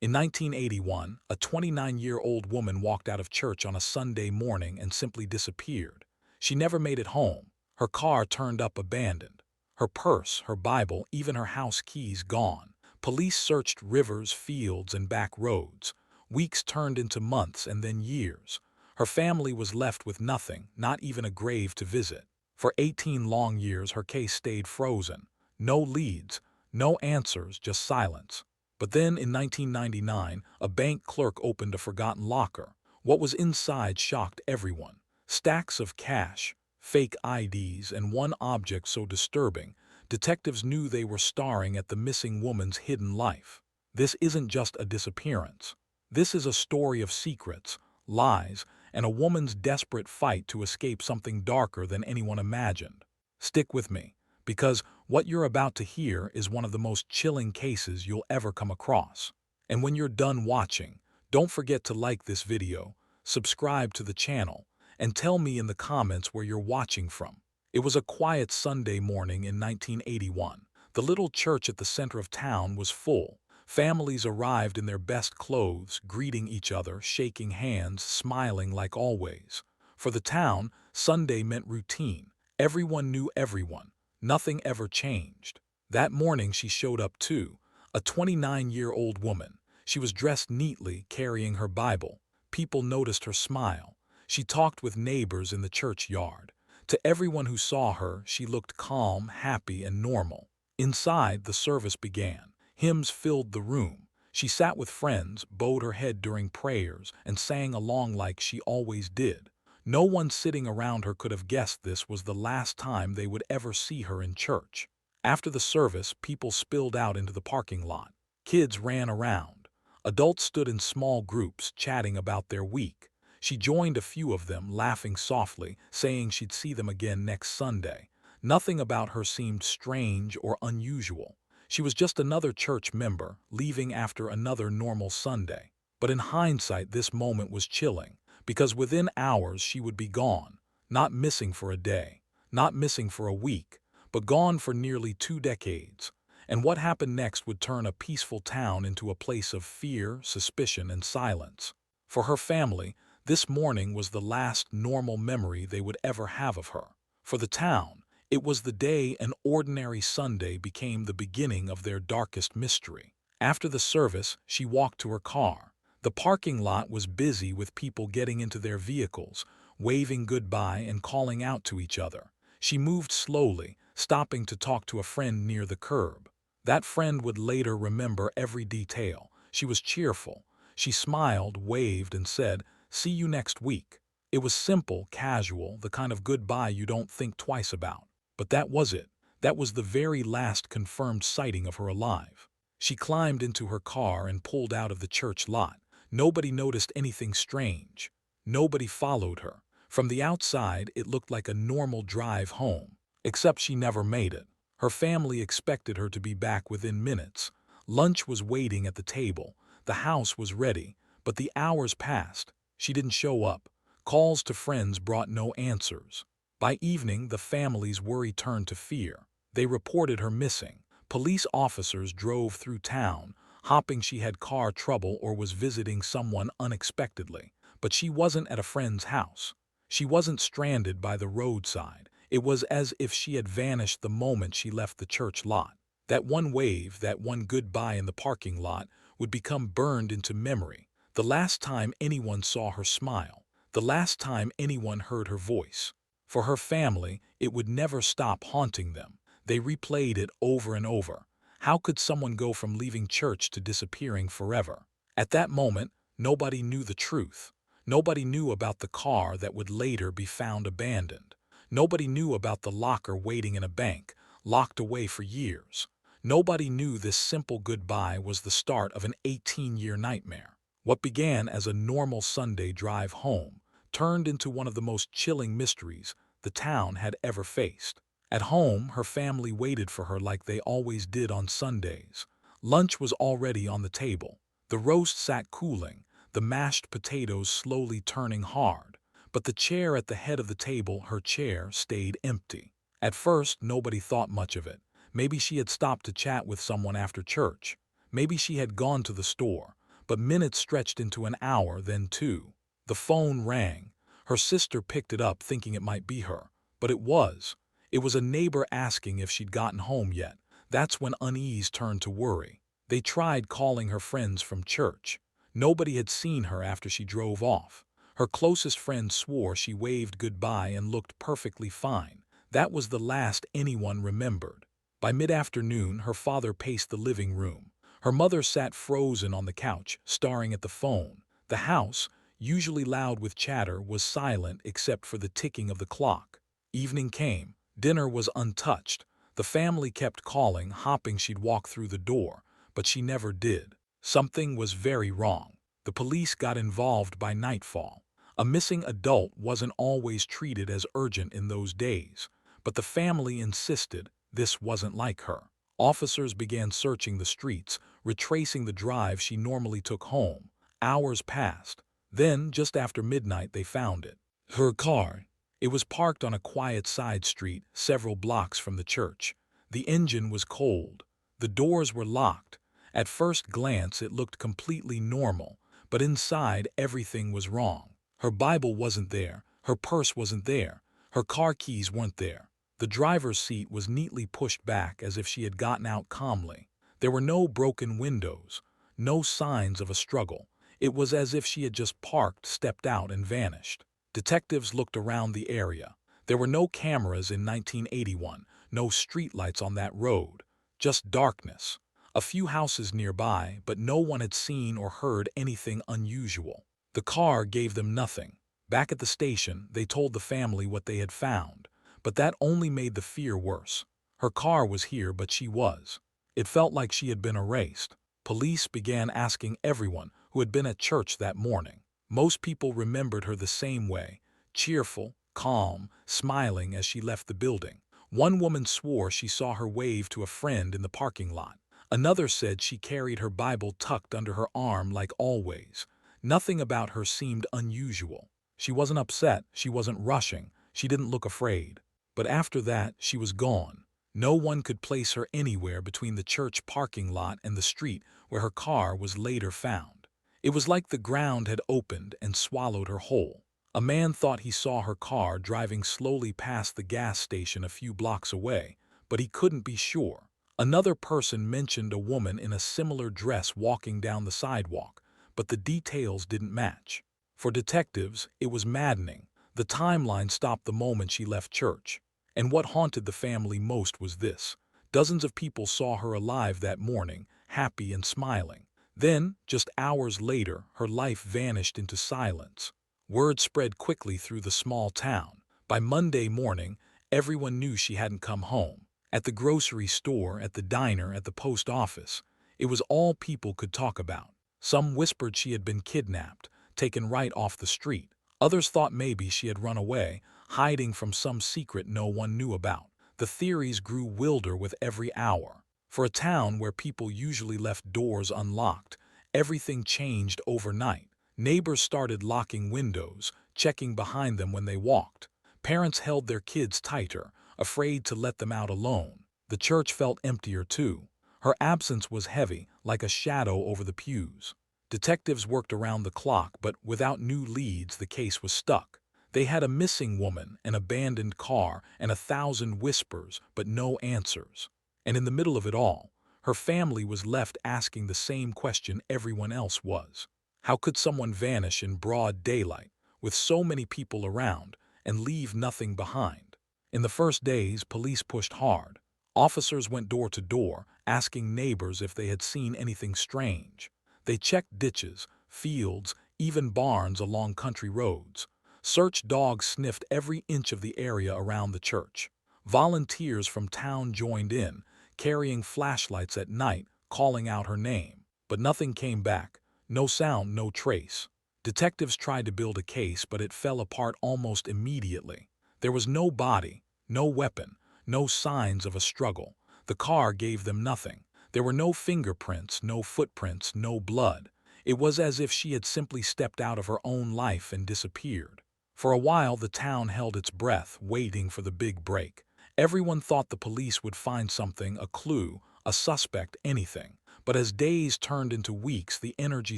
In 1981, a 29-year-old woman walked out of church on a Sunday morning and simply disappeared. She never made it home. Her car turned up abandoned. Her purse, her Bible, even her house keys gone. Police searched rivers, fields, and back roads. Weeks turned into months and then years. Her family was left with nothing, not even a grave to visit. For 18 long years, her case stayed frozen. No leads, no answers, just silence. But then, in 1999, a bank clerk opened a forgotten locker. What was inside shocked everyone. Stacks of cash, fake IDs, and one object so disturbing, detectives knew they were staring at the missing woman's hidden life. This isn't just a disappearance. This is a story of secrets, lies, and a woman's desperate fight to escape something darker than anyone imagined. Stick with me, because what you're about to hear is one of the most chilling cases you'll ever come across. And when you're done watching, don't forget to like this video, subscribe to the channel, and tell me in the comments where you're watching from. It was a quiet Sunday morning in 1981. The little church at the center of town was full. Families arrived in their best clothes, greeting each other, shaking hands, smiling like always. For the town, Sunday meant routine. Everyone knew everyone. Nothing ever changed. That morning she showed up too, a 29-year-old woman. She was dressed neatly, carrying her Bible. People noticed her smile. She talked with neighbors in the churchyard. To everyone who saw her, she looked calm, happy, and normal. Inside, the service began. Hymns filled the room. She sat with friends, bowed her head during prayers, and sang along like she always did. No one sitting around her could have guessed this was the last time they would ever see her in church. After the service, people spilled out into the parking lot. Kids ran around. Adults stood in small groups, chatting about their week. She joined a few of them, laughing softly, saying she'd see them again next Sunday. Nothing about her seemed strange or unusual. She was just another church member, leaving after another normal Sunday. But in hindsight, this moment was chilling, because within hours she would be gone, not missing for a day, not missing for a week, but gone for nearly 2 decades. And what happened next would turn a peaceful town into a place of fear, suspicion, and silence. For her family, this morning was the last normal memory they would ever have of her. For the town, it was the day an ordinary Sunday became the beginning of their darkest mystery. After the service, she walked to her car. The parking lot was busy with people getting into their vehicles, waving goodbye and calling out to each other. She moved slowly, stopping to talk to a friend near the curb. That friend would later remember every detail. She was cheerful. She smiled, waved, and said, "See you next week." It was simple, casual, the kind of goodbye you don't think twice about. But that was it. That was the very last confirmed sighting of her alive. She climbed into her car and pulled out of the church lot. Nobody noticed anything strange. Nobody followed her. From the outside, it looked like a normal drive home. Except she never made it. Her family expected her to be back within minutes. Lunch was waiting at the table. The house was ready. But the hours passed. She didn't show up. Calls to friends brought no answers. By evening, the family's worry turned to fear. They reported her missing. Police officers drove through town, hoping she had car trouble or was visiting someone unexpectedly. But she wasn't at a friend's house. She wasn't stranded by the roadside. It was as if she had vanished the moment she left the church lot. That one wave, that one goodbye in the parking lot, would become burned into memory. The last time anyone saw her smile. The last time anyone heard her voice. For her family, it would never stop haunting them. They replayed it over and over. How could someone go from leaving church to disappearing forever? At that moment, nobody knew the truth. Nobody knew about the car that would later be found abandoned. Nobody knew about the locker waiting in a bank, locked away for years. Nobody knew this simple goodbye was the start of an 18-year nightmare. What began as a normal Sunday drive home turned into one of the most chilling mysteries the town had ever faced. At home, her family waited for her like they always did on Sundays. Lunch was already on the table. The roast sat cooling, the mashed potatoes slowly turning hard. But the chair at the head of the table, her chair, stayed empty. At first, nobody thought much of it. Maybe she had stopped to chat with someone after church. Maybe she had gone to the store. but minutes stretched into an hour, then two. The phone rang. Her sister picked it up thinking it might be her, but it was. It was a neighbor asking if she'd gotten home yet. That's when unease turned to worry. They tried calling her friends from church. Nobody had seen her after she drove off. Her closest friend swore she waved goodbye and looked perfectly fine. That was the last anyone remembered. By mid-afternoon, her father paced the living room. Her mother sat frozen on the couch, staring at the phone. The house, usually loud with chatter, was silent except for the ticking of the clock. Evening came. Dinner was untouched. The family kept calling, hoping she'd walk through the door, but she never did. Something was very wrong. The police got involved by nightfall. A missing adult wasn't always treated as urgent in those days, but the family insisted this wasn't like her. Officers began searching the streets, retracing the drive she normally took home. Hours passed. Then, just after midnight, they found it. Her car. It was parked on a quiet side street several blocks from the church. The engine was cold. The doors were locked. At first glance, it looked completely normal, but inside everything was wrong. Her Bible wasn't there. Her purse wasn't there. Her car keys weren't there. The driver's seat was neatly pushed back as if she had gotten out calmly. There were no broken windows, no signs of a struggle. It was as if she had just parked, stepped out, and vanished. Detectives looked around the area. There were no cameras in 1981, no streetlights on that road, just darkness. A few houses nearby, but no one had seen or heard anything unusual. The car gave them nothing. Back at the station, they told the family what they had found, but that only made the fear worse. Her car was here, but she was. It felt like she had been erased. Police began asking everyone who had been at church that morning. Most people remembered her the same way, cheerful, calm, smiling as she left the building. One woman swore she saw her wave to a friend in the parking lot. Another said she carried her Bible tucked under her arm like always. Nothing about her seemed unusual. She wasn't upset, she wasn't rushing, she didn't look afraid. But after that, she was gone. No one could place her anywhere between the church parking lot and the street where her car was later found. It was like the ground had opened and swallowed her whole. A man thought he saw her car driving slowly past the gas station a few blocks away, but he couldn't be sure. Another person mentioned a woman in a similar dress walking down the sidewalk, but the details didn't match. For detectives, it was maddening. The timeline stopped the moment she left church. And what haunted the family most was this. Dozens of people saw her alive that morning, happy and smiling. Then, just hours later, her life vanished into silence. Word spread quickly through the small town. By Monday morning, everyone knew she hadn't come home. At the grocery store, at the diner, at the post office, it was all people could talk about. Some whispered she had been kidnapped, taken right off the street. Others thought maybe she had run away, hiding from some secret no one knew about. The theories grew wilder with every hour. For a town where people usually left doors unlocked, everything changed overnight. Neighbors started locking windows, checking behind them when they walked. Parents held their kids tighter, afraid to let them out alone. The church felt emptier too. Her absence was heavy, like a shadow over the pews. Detectives worked around the clock, but without new leads, the case was stuck. They had a missing woman, an abandoned car, and 1,000 whispers, but no answers. And in the middle of it all, her family was left asking the same question everyone else was. How could someone vanish in broad daylight, with so many people around, and leave nothing behind? In the first days, police pushed hard. Officers went door to door, asking neighbors if they had seen anything strange. They checked ditches, fields, even barns along country roads. Search dogs sniffed every inch of the area around the church. Volunteers from town joined in, carrying flashlights at night, calling out her name. But nothing came back. No sound, no trace. Detectives tried to build a case, but it fell apart almost immediately. There was no body, no weapon, no signs of a struggle. The car gave them nothing. There were no fingerprints, no footprints, no blood. It was as if she had simply stepped out of her own life and disappeared. For a while, the town held its breath, waiting for the big break. Everyone thought the police would find something, a clue, a suspect, anything. But as days turned into weeks, the energy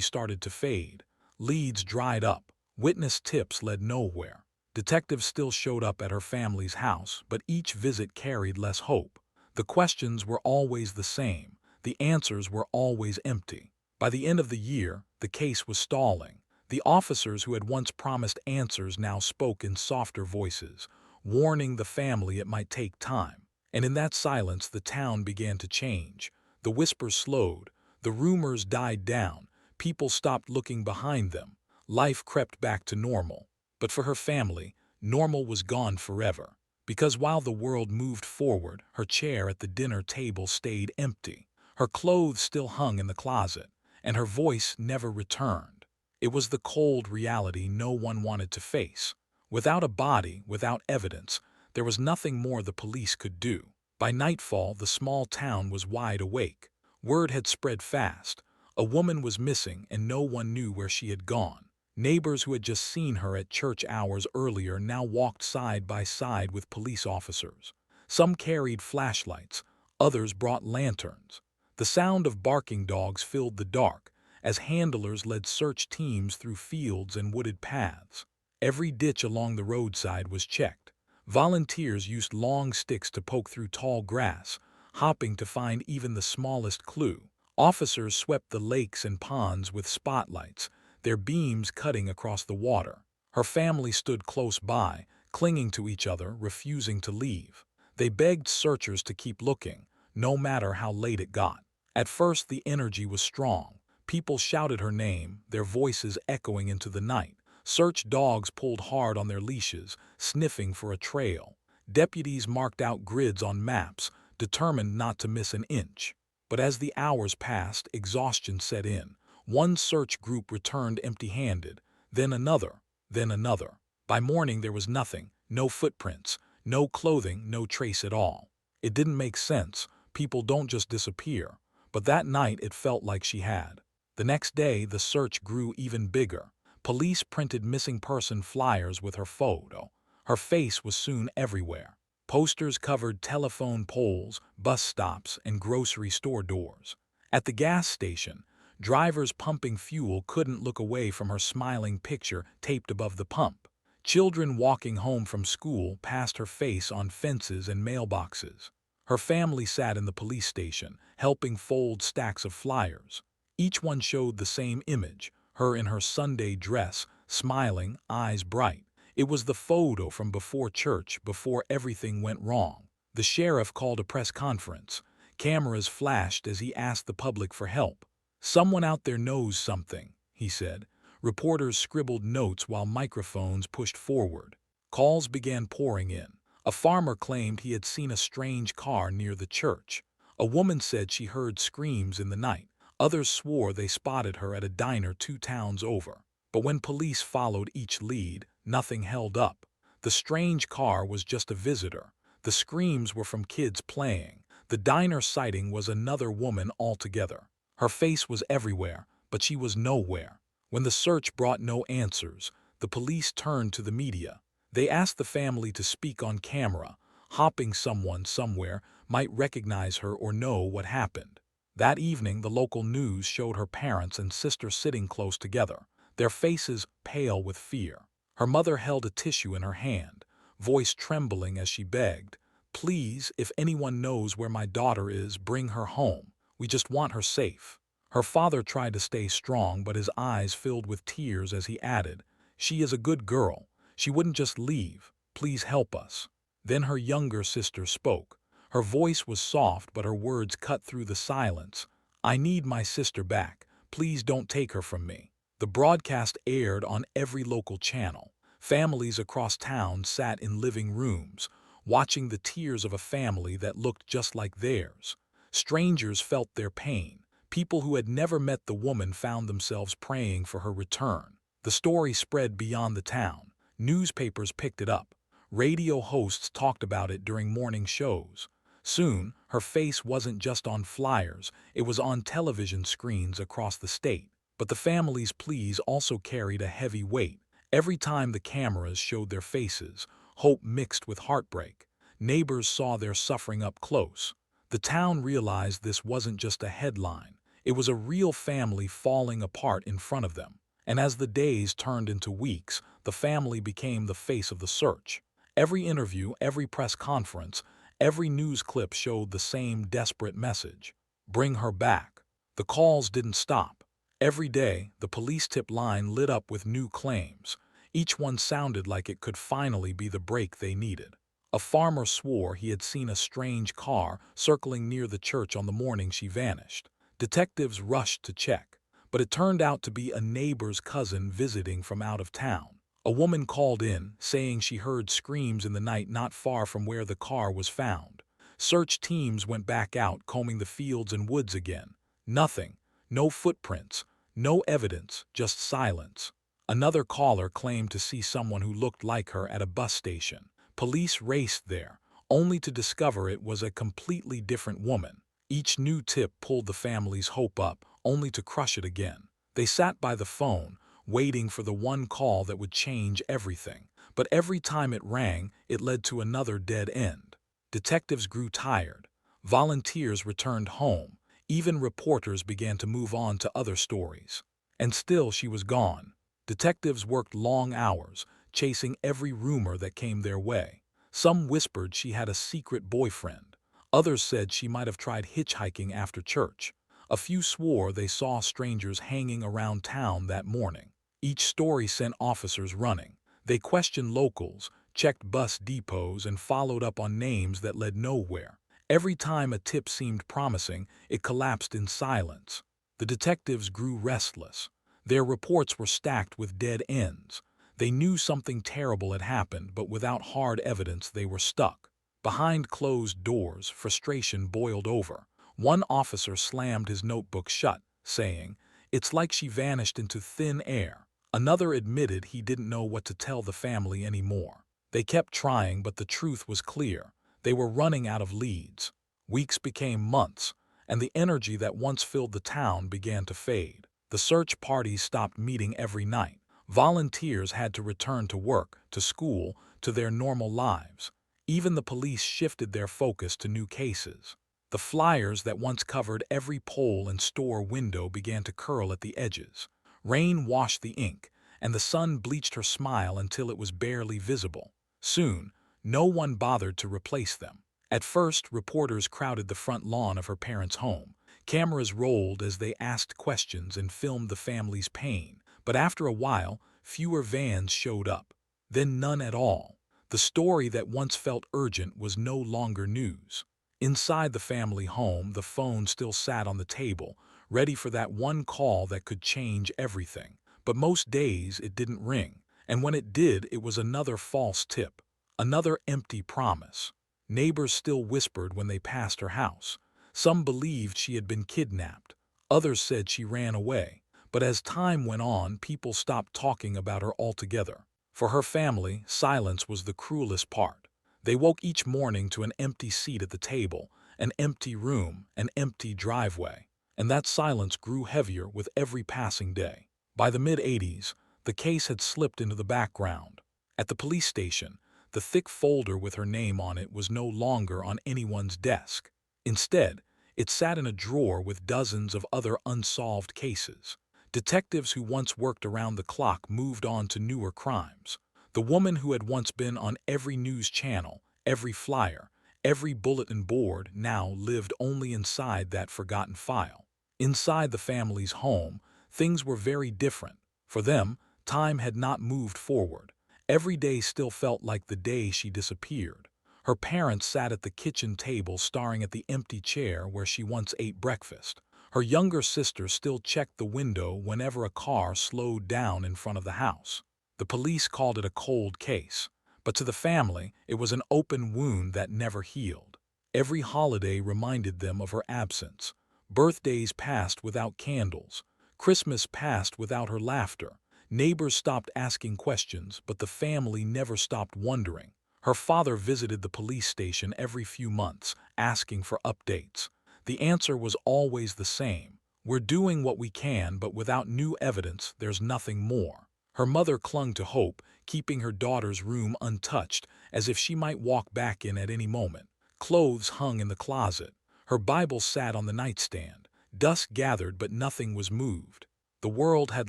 started to fade. Leads dried up. Witness tips led nowhere. Detectives still showed up at her family's house, but each visit carried less hope. The questions were always the same. The answers were always empty. By the end of the year, the case was stalling. The officers who had once promised answers now spoke in softer voices, warning the family it might take time. And in that silence, the town began to change. The whispers slowed. The rumors died down. People stopped looking behind them. Life crept back to normal. But for her family, normal was gone forever. Because while the world moved forward, her chair at the dinner table stayed empty. Her clothes still hung in the closet, and her voice never returned. It was the cold reality no one wanted to face. Without a body, without evidence, there was nothing more the police could do. By nightfall, the small town was wide awake. Word had spread fast. A woman was missing, and no one knew where she had gone. Neighbors who had just seen her at church hours earlier now walked side by side with police officers. Some carried flashlights, others brought lanterns. The sound of barking dogs filled the dark, as handlers led search teams through fields and wooded paths. Every ditch along the roadside was checked. Volunteers used long sticks to poke through tall grass, hopping to find even the smallest clue. Officers swept the lakes and ponds with spotlights, their beams cutting across the water. Her family stood close by, clinging to each other, refusing to leave. They begged searchers to keep looking, no matter how late it got. At first, the energy was strong. People shouted her name, their voices echoing into the night. Search dogs pulled hard on their leashes, sniffing for a trail. Deputies marked out grids on maps, determined not to miss an inch. But as the hours passed, exhaustion set in. One search group returned empty-handed, then another, then another. By morning there was nothing, no footprints, no clothing, no trace at all. It didn't make sense. People don't just disappear. But that night it felt like she had. The next day the search grew even bigger. Police printed missing person flyers with her photo. Her face was soon everywhere. Posters covered telephone poles, bus stops, and grocery store doors. At the gas station, drivers pumping fuel couldn't look away from her smiling picture taped above the pump. Children walking home from school passed her face on fences and mailboxes. Her family sat in the police station, helping fold stacks of flyers. Each one showed the same image, her in her Sunday dress, smiling, eyes bright. It was the photo from before church, before everything went wrong. The sheriff called a press conference. Cameras flashed as he asked the public for help. "Someone out there knows something," he said. Reporters scribbled notes while microphones pushed forward. Calls began pouring in. A farmer claimed he had seen a strange car near the church. A woman said she heard screams in the night. Others swore they spotted her at a diner 2 towns over. But when police followed each lead, nothing held up. The strange car was just a visitor. The screams were from kids playing. The diner sighting was another woman altogether. Her face was everywhere, but she was nowhere. When the search brought no answers, the police turned to the media. They asked the family to speak on camera, hoping someone somewhere might recognize her or know what happened. That evening, the local news showed her parents and sister sitting close together, their faces pale with fear. Her mother held a tissue in her hand, voice trembling as she begged, "Please, if anyone knows where my daughter is, bring her home. We just want her safe." Her father tried to stay strong, but his eyes filled with tears as he added, "She is a good girl. She wouldn't just leave. Please help us." Then her younger sister spoke. Her voice was soft, but her words cut through the silence. "I need my sister back. Please don't take her from me." The broadcast aired on every local channel. Families across town sat in living rooms, watching the tears of a family that looked just like theirs. Strangers felt their pain. People who had never met the woman found themselves praying for her return. The story spread beyond the town. Newspapers picked it up. Radio hosts talked about it during morning shows. Soon, her face wasn't just on flyers, it was on television screens across the state. But the family's pleas also carried a heavy weight. Every time the cameras showed their faces, hope mixed with heartbreak. Neighbors saw their suffering up close. The town realized this wasn't just a headline. It was a real family falling apart in front of them. And as the days turned into weeks, the family became the face of the search. Every interview, every press conference, every news clip showed the same desperate message: bring her back. The calls didn't stop. Every day, the police tip line lit up with new claims. Each one sounded like it could finally be the break they needed. A farmer swore he had seen a strange car circling near the church on the morning she vanished. Detectives rushed to check, but it turned out to be a neighbor's cousin visiting from out of town. A woman called in, saying she heard screams in the night not far from where the car was found. Search teams went back out, combing the fields and woods again. Nothing. No footprints. No evidence, just silence. Another caller claimed to see someone who looked like her at a bus station. Police raced there, only to discover it was a completely different woman. Each new tip pulled the family's hope up, only to crush it again. They sat by the phone, waiting for the one call that would change everything. But every time it rang, it led to another dead end. Detectives grew tired. Volunteers returned home. Even reporters began to move on to other stories. And still she was gone. Detectives worked long hours, chasing every rumor that came their way. Some whispered she had a secret boyfriend. Others said she might have tried hitchhiking after church. A few swore they saw strangers hanging around town that morning. Each story sent officers running. They questioned locals, checked bus depots, and followed up on names that led nowhere. Every time a tip seemed promising, it collapsed in silence. The detectives grew restless. Their reports were stacked with dead ends. They knew something terrible had happened, but without hard evidence they were stuck. Behind closed doors, frustration boiled over. One officer slammed his notebook shut, saying, "It's like she vanished into thin air." Another admitted he didn't know what to tell the family anymore. They kept trying, but the truth was clear. They were running out of leads. Weeks became months, and the energy that once filled the town began to fade. The search parties stopped meeting every night. Volunteers had to return to work, to school, to their normal lives. Even the police shifted their focus to new cases. The flyers that once covered every pole and store window began to curl at the edges. Rain washed the ink, and the sun bleached her smile until it was barely visible. Soon, no one bothered to replace them. At first, reporters crowded the front lawn of her parents' home. Cameras rolled as they asked questions and filmed the family's pain. But after a while, fewer vans showed up. Then none at all. The story that once felt urgent was no longer news. Inside the family home, the phone still sat on the table, ready for that one call that could change everything. But most days it didn't ring. And when it did, it was another false tip. Another empty promise. Neighbors still whispered when they passed her house. Some believed she had been kidnapped. Others said she ran away. But as time went on, people stopped talking about her altogether. For her family, silence was the cruelest part. They woke each morning to an empty seat at the table, an empty room, an empty driveway. And that silence grew heavier with every passing day. By the mid-80s, the case had slipped into the background. At the police station, the thick folder with her name on it was no longer on anyone's desk. Instead, it sat in a drawer with dozens of other unsolved cases. Detectives who once worked around the clock moved on to newer crimes. The woman who had once been on every news channel, every flyer, every bulletin board now lived only inside that forgotten file. Inside the family's home, things were very different. For them, time had not moved forward. Every day still felt like the day she disappeared. Her parents sat at the kitchen table staring at the empty chair where she once ate breakfast. Her younger sister still checked the window whenever a car slowed down in front of the house. The police called it a cold case, but to the family, it was an open wound that never healed. Every holiday reminded them of her absence. Birthdays passed without candles. Christmas passed without her laughter. Neighbors stopped asking questions, but the family never stopped wondering. Her father visited the police station every few months, asking for updates. The answer was always the same: we're doing what we can, but without new evidence, there's nothing more. Her mother clung to hope, keeping her daughter's room untouched, as if she might walk back in at any moment. Clothes hung in the closet. Her Bible sat on the nightstand. Dust gathered, but nothing was moved. The world had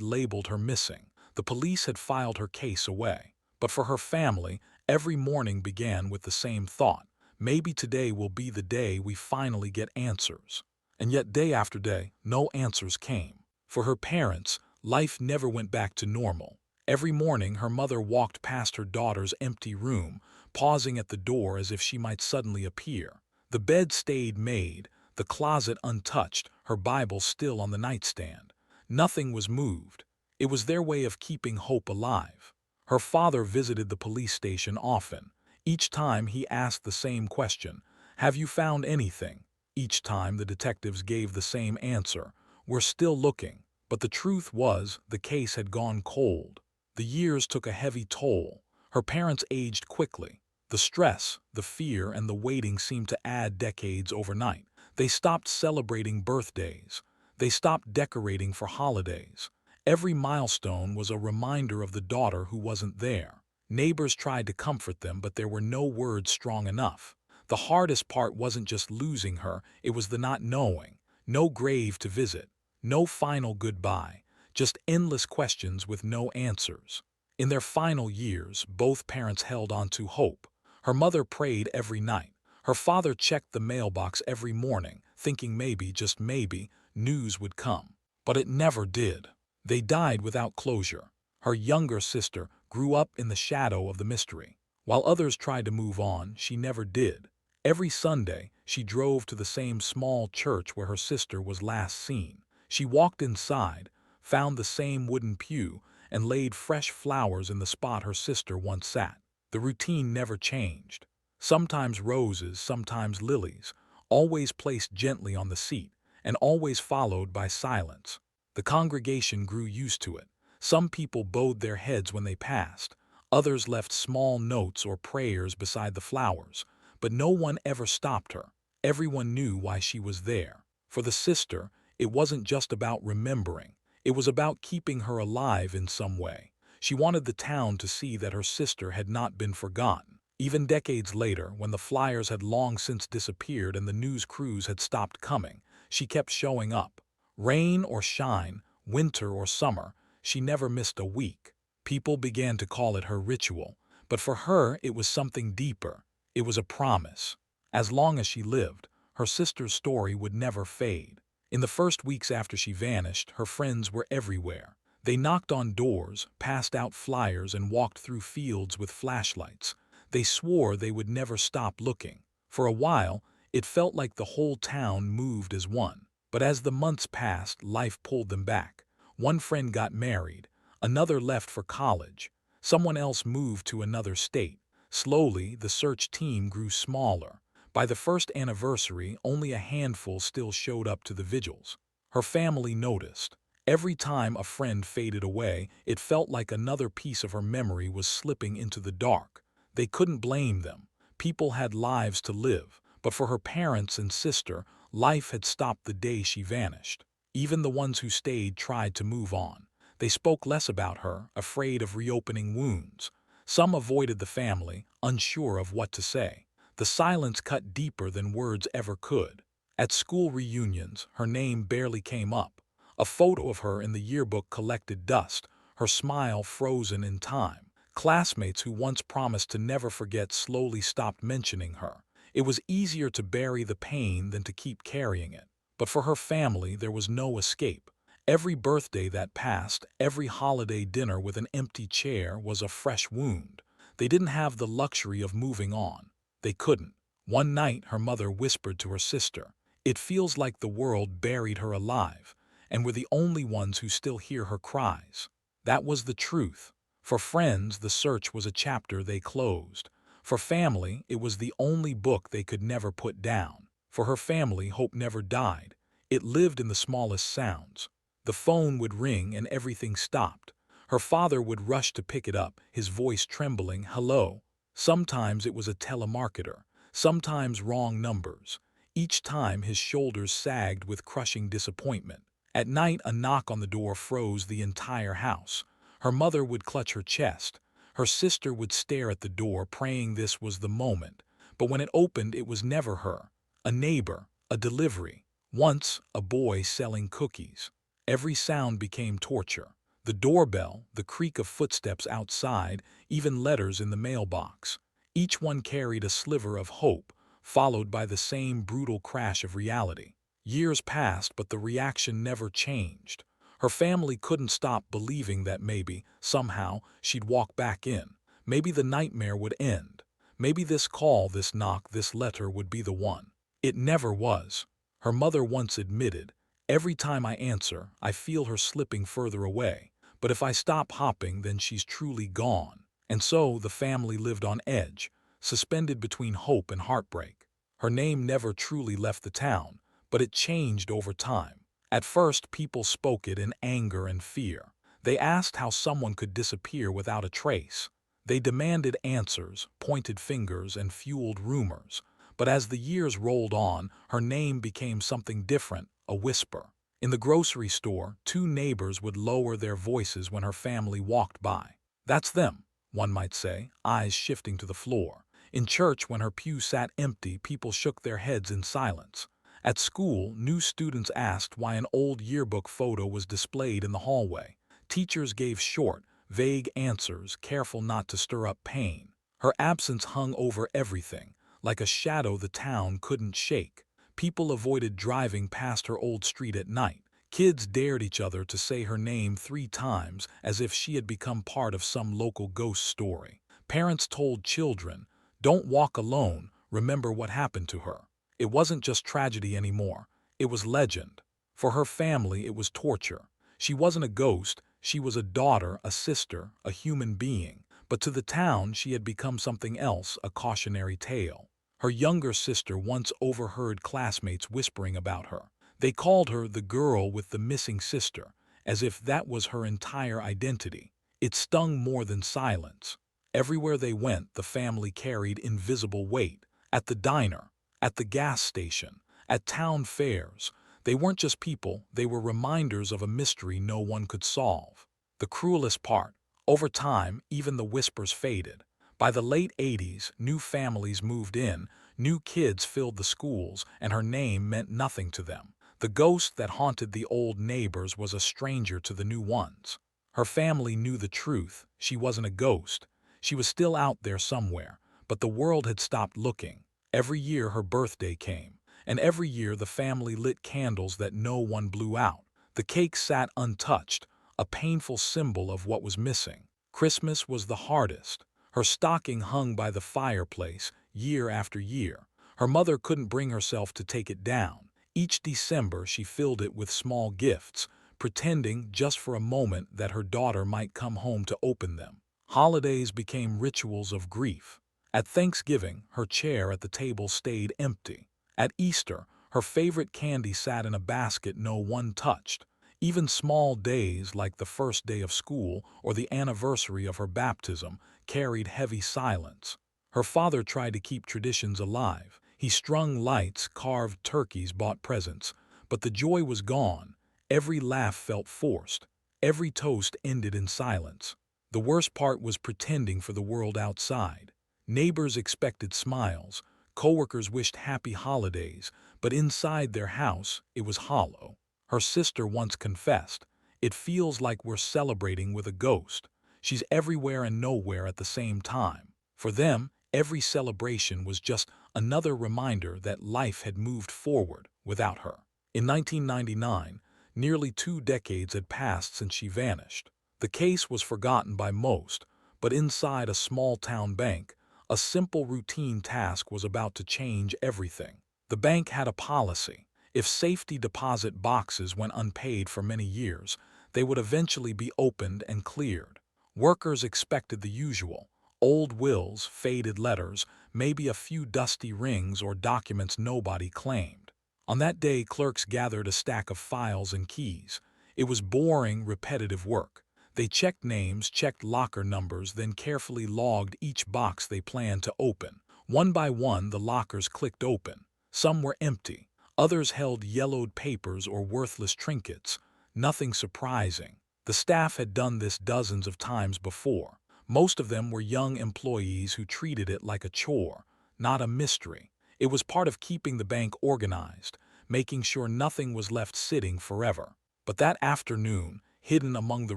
labeled her missing. The police had filed her case away. But for her family, every morning began with the same thought. Maybe today will be the day we finally get answers. And yet day after day, no answers came. For her parents, life never went back to normal. Every morning, her mother walked past her daughter's empty room, pausing at the door as if she might suddenly appear. The bed stayed made, the closet untouched, her Bible still on the nightstand. Nothing was moved. It was their way of keeping hope alive. Her father visited the police station often. Each time he asked the same question, "Have you found anything?" Each time the detectives gave the same answer, "We're still looking." But the truth was, the case had gone cold. The years took a heavy toll. Her parents aged quickly. The stress, the fear, and the waiting seemed to add decades overnight. They stopped celebrating birthdays. They stopped decorating for holidays. Every milestone was a reminder of the daughter who wasn't there. Neighbors tried to comfort them, but there were no words strong enough. The hardest part wasn't just losing her, it was the not knowing. No grave to visit. No final goodbye. Just endless questions with no answers. In their final years, both parents held on to hope. Her mother prayed every night. Her father checked the mailbox every morning, thinking maybe, just maybe, news would come. But it never did. They died without closure. Her younger sister grew up in the shadow of the mystery. While others tried to move on, she never did. Every Sunday, she drove to the same small church where her sister was last seen. She walked inside, found the same wooden pew, and laid fresh flowers in the spot her sister once sat. The routine never changed. Sometimes roses, sometimes lilies, always placed gently on the seat, and always followed by silence. The congregation grew used to it. Some people bowed their heads when they passed. Others left small notes or prayers beside the flowers. But no one ever stopped her. Everyone knew why she was there. For the sister, it wasn't just about remembering. It was about keeping her alive in some way. She wanted the town to see that her sister had not been forgotten. Even decades later, when the flyers had long since disappeared and the news crews had stopped coming, she kept showing up. Rain or shine, winter or summer, she never missed a week. People began to call it her ritual, but for her it was something deeper. It was a promise. As long as she lived, her sister's story would never fade. In the first weeks after she vanished, her friends were everywhere. They knocked on doors, passed out flyers, and walked through fields with flashlights. They swore they would never stop looking. For a while, it felt like the whole town moved as one. But as the months passed, life pulled them back. One friend got married, another left for college, someone else moved to another state. Slowly, the search team grew smaller. By the first anniversary, only a handful still showed up to the vigils. Her family noticed. Every time a friend faded away, it felt like another piece of her memory was slipping into the dark. They couldn't blame them. People had lives to live, but for her parents and sister, life had stopped the day she vanished. Even the ones who stayed tried to move on. They spoke less about her, afraid of reopening wounds. Some avoided the family, unsure of what to say. The silence cut deeper than words ever could. At school reunions, her name barely came up. A photo of her in the yearbook collected dust, her smile frozen in time. Classmates who once promised to never forget slowly stopped mentioning her. It was easier to bury the pain than to keep carrying it. But for her family, there was no escape. Every birthday that passed, every holiday dinner with an empty chair was a fresh wound. They didn't have the luxury of moving on. They couldn't. One night, her mother whispered to her sister, "It feels like the world buried her alive, and we're the only ones who still hear her cries." That was the truth. For friends, the search was a chapter they closed. For family, it was the only book they could never put down. For her family, hope never died. It lived in the smallest sounds. The phone would ring and everything stopped. Her father would rush to pick it up, his voice trembling, "Hello." Sometimes it was a telemarketer, sometimes wrong numbers. Each time his shoulders sagged with crushing disappointment. At night, a knock on the door froze the entire house. Her mother would clutch her chest. Her sister would stare at the door, praying this was the moment. But when it opened, it was never her. A neighbor, a delivery. Once, a boy selling cookies. Every sound became torture. The doorbell, the creak of footsteps outside, even letters in the mailbox. Each one carried a sliver of hope, followed by the same brutal crash of reality. Years passed, but the reaction never changed. Her family couldn't stop believing that maybe, somehow, she'd walk back in. Maybe the nightmare would end. Maybe this call, this knock, this letter would be the one. It never was. Her mother once admitted, "Every time I answer, I feel her slipping further away. But if I stop hopping, then she's truly gone." And so the family lived on edge, suspended between hope and heartbreak. Her name never truly left the town, but it changed over time. At first, people spoke it in anger and fear. They asked how someone could disappear without a trace. They demanded answers, pointed fingers, and fueled rumors. But as the years rolled on, her name became something different, a whisper. In the grocery store, two neighbors would lower their voices when her family walked by. "That's them," one might say, eyes shifting to the floor. In church, when her pew sat empty, people shook their heads in silence. At school, new students asked why an old yearbook photo was displayed in the hallway. Teachers gave short, vague answers, careful not to stir up pain. Her absence hung over everything, like a shadow the town couldn't shake. People avoided driving past her old street at night. Kids dared each other to say her name 3 times as if she had become part of some local ghost story. Parents told children, "Don't walk alone, remember what happened to her." It wasn't just tragedy anymore, it was legend. For her family, it was torture. She wasn't a ghost, she was a daughter, a sister, a human being. But to the town, she had become something else, a cautionary tale. Her younger sister once overheard classmates whispering about her. They called her the girl with the missing sister, as if that was her entire identity. It stung more than silence. Everywhere they went, the family carried invisible weight. At the diner, at the gas station, at town fairs. They weren't just people, they were reminders of a mystery no one could solve. The cruelest part, over time, even the whispers faded. By the late 80s, new families moved in, new kids filled the schools, and her name meant nothing to them. The ghost that haunted the old neighbors was a stranger to the new ones. Her family knew the truth. She wasn't a ghost. She was still out there somewhere, but the world had stopped looking. Every year her birthday came, and every year the family lit candles that no one blew out. The cake sat untouched, a painful symbol of what was missing. Christmas was the hardest. Her stocking hung by the fireplace, year after year. Her mother couldn't bring herself to take it down. Each December she filled it with small gifts, pretending just for a moment that her daughter might come home to open them. Holidays became rituals of grief. At Thanksgiving, her chair at the table stayed empty. At Easter, her favorite candy sat in a basket no one touched. Even small days like the first day of school or the anniversary of her baptism carried heavy silence. Her father tried to keep traditions alive. He strung lights, carved turkeys, bought presents. But the joy was gone. Every laugh felt forced. Every toast ended in silence. The worst part was pretending for the world outside. Neighbors expected smiles. Coworkers wished happy holidays. But inside their house, it was hollow. Her sister once confessed, "It feels like we're celebrating with a ghost. She's everywhere and nowhere at the same time." For them, every celebration was just another reminder that life had moved forward without her. In 1999, nearly 2 decades had passed since she vanished. The case was forgotten by most, but inside a small-town bank, a simple routine task was about to change everything. The bank had a policy. If safety deposit boxes went unpaid for many years, they would eventually be opened and cleared. Workers expected the usual: old wills, faded letters, maybe a few dusty rings or documents nobody claimed. On that day, clerks gathered a stack of files and keys. It was boring, repetitive work. They checked names, checked locker numbers, then carefully logged each box they planned to open. One by one, the lockers clicked open. Some were empty. Others held yellowed papers or worthless trinkets. Nothing surprising. The staff had done this dozens of times before. Most of them were young employees who treated it like a chore, not a mystery. It was part of keeping the bank organized, making sure nothing was left sitting forever. But that afternoon, hidden among the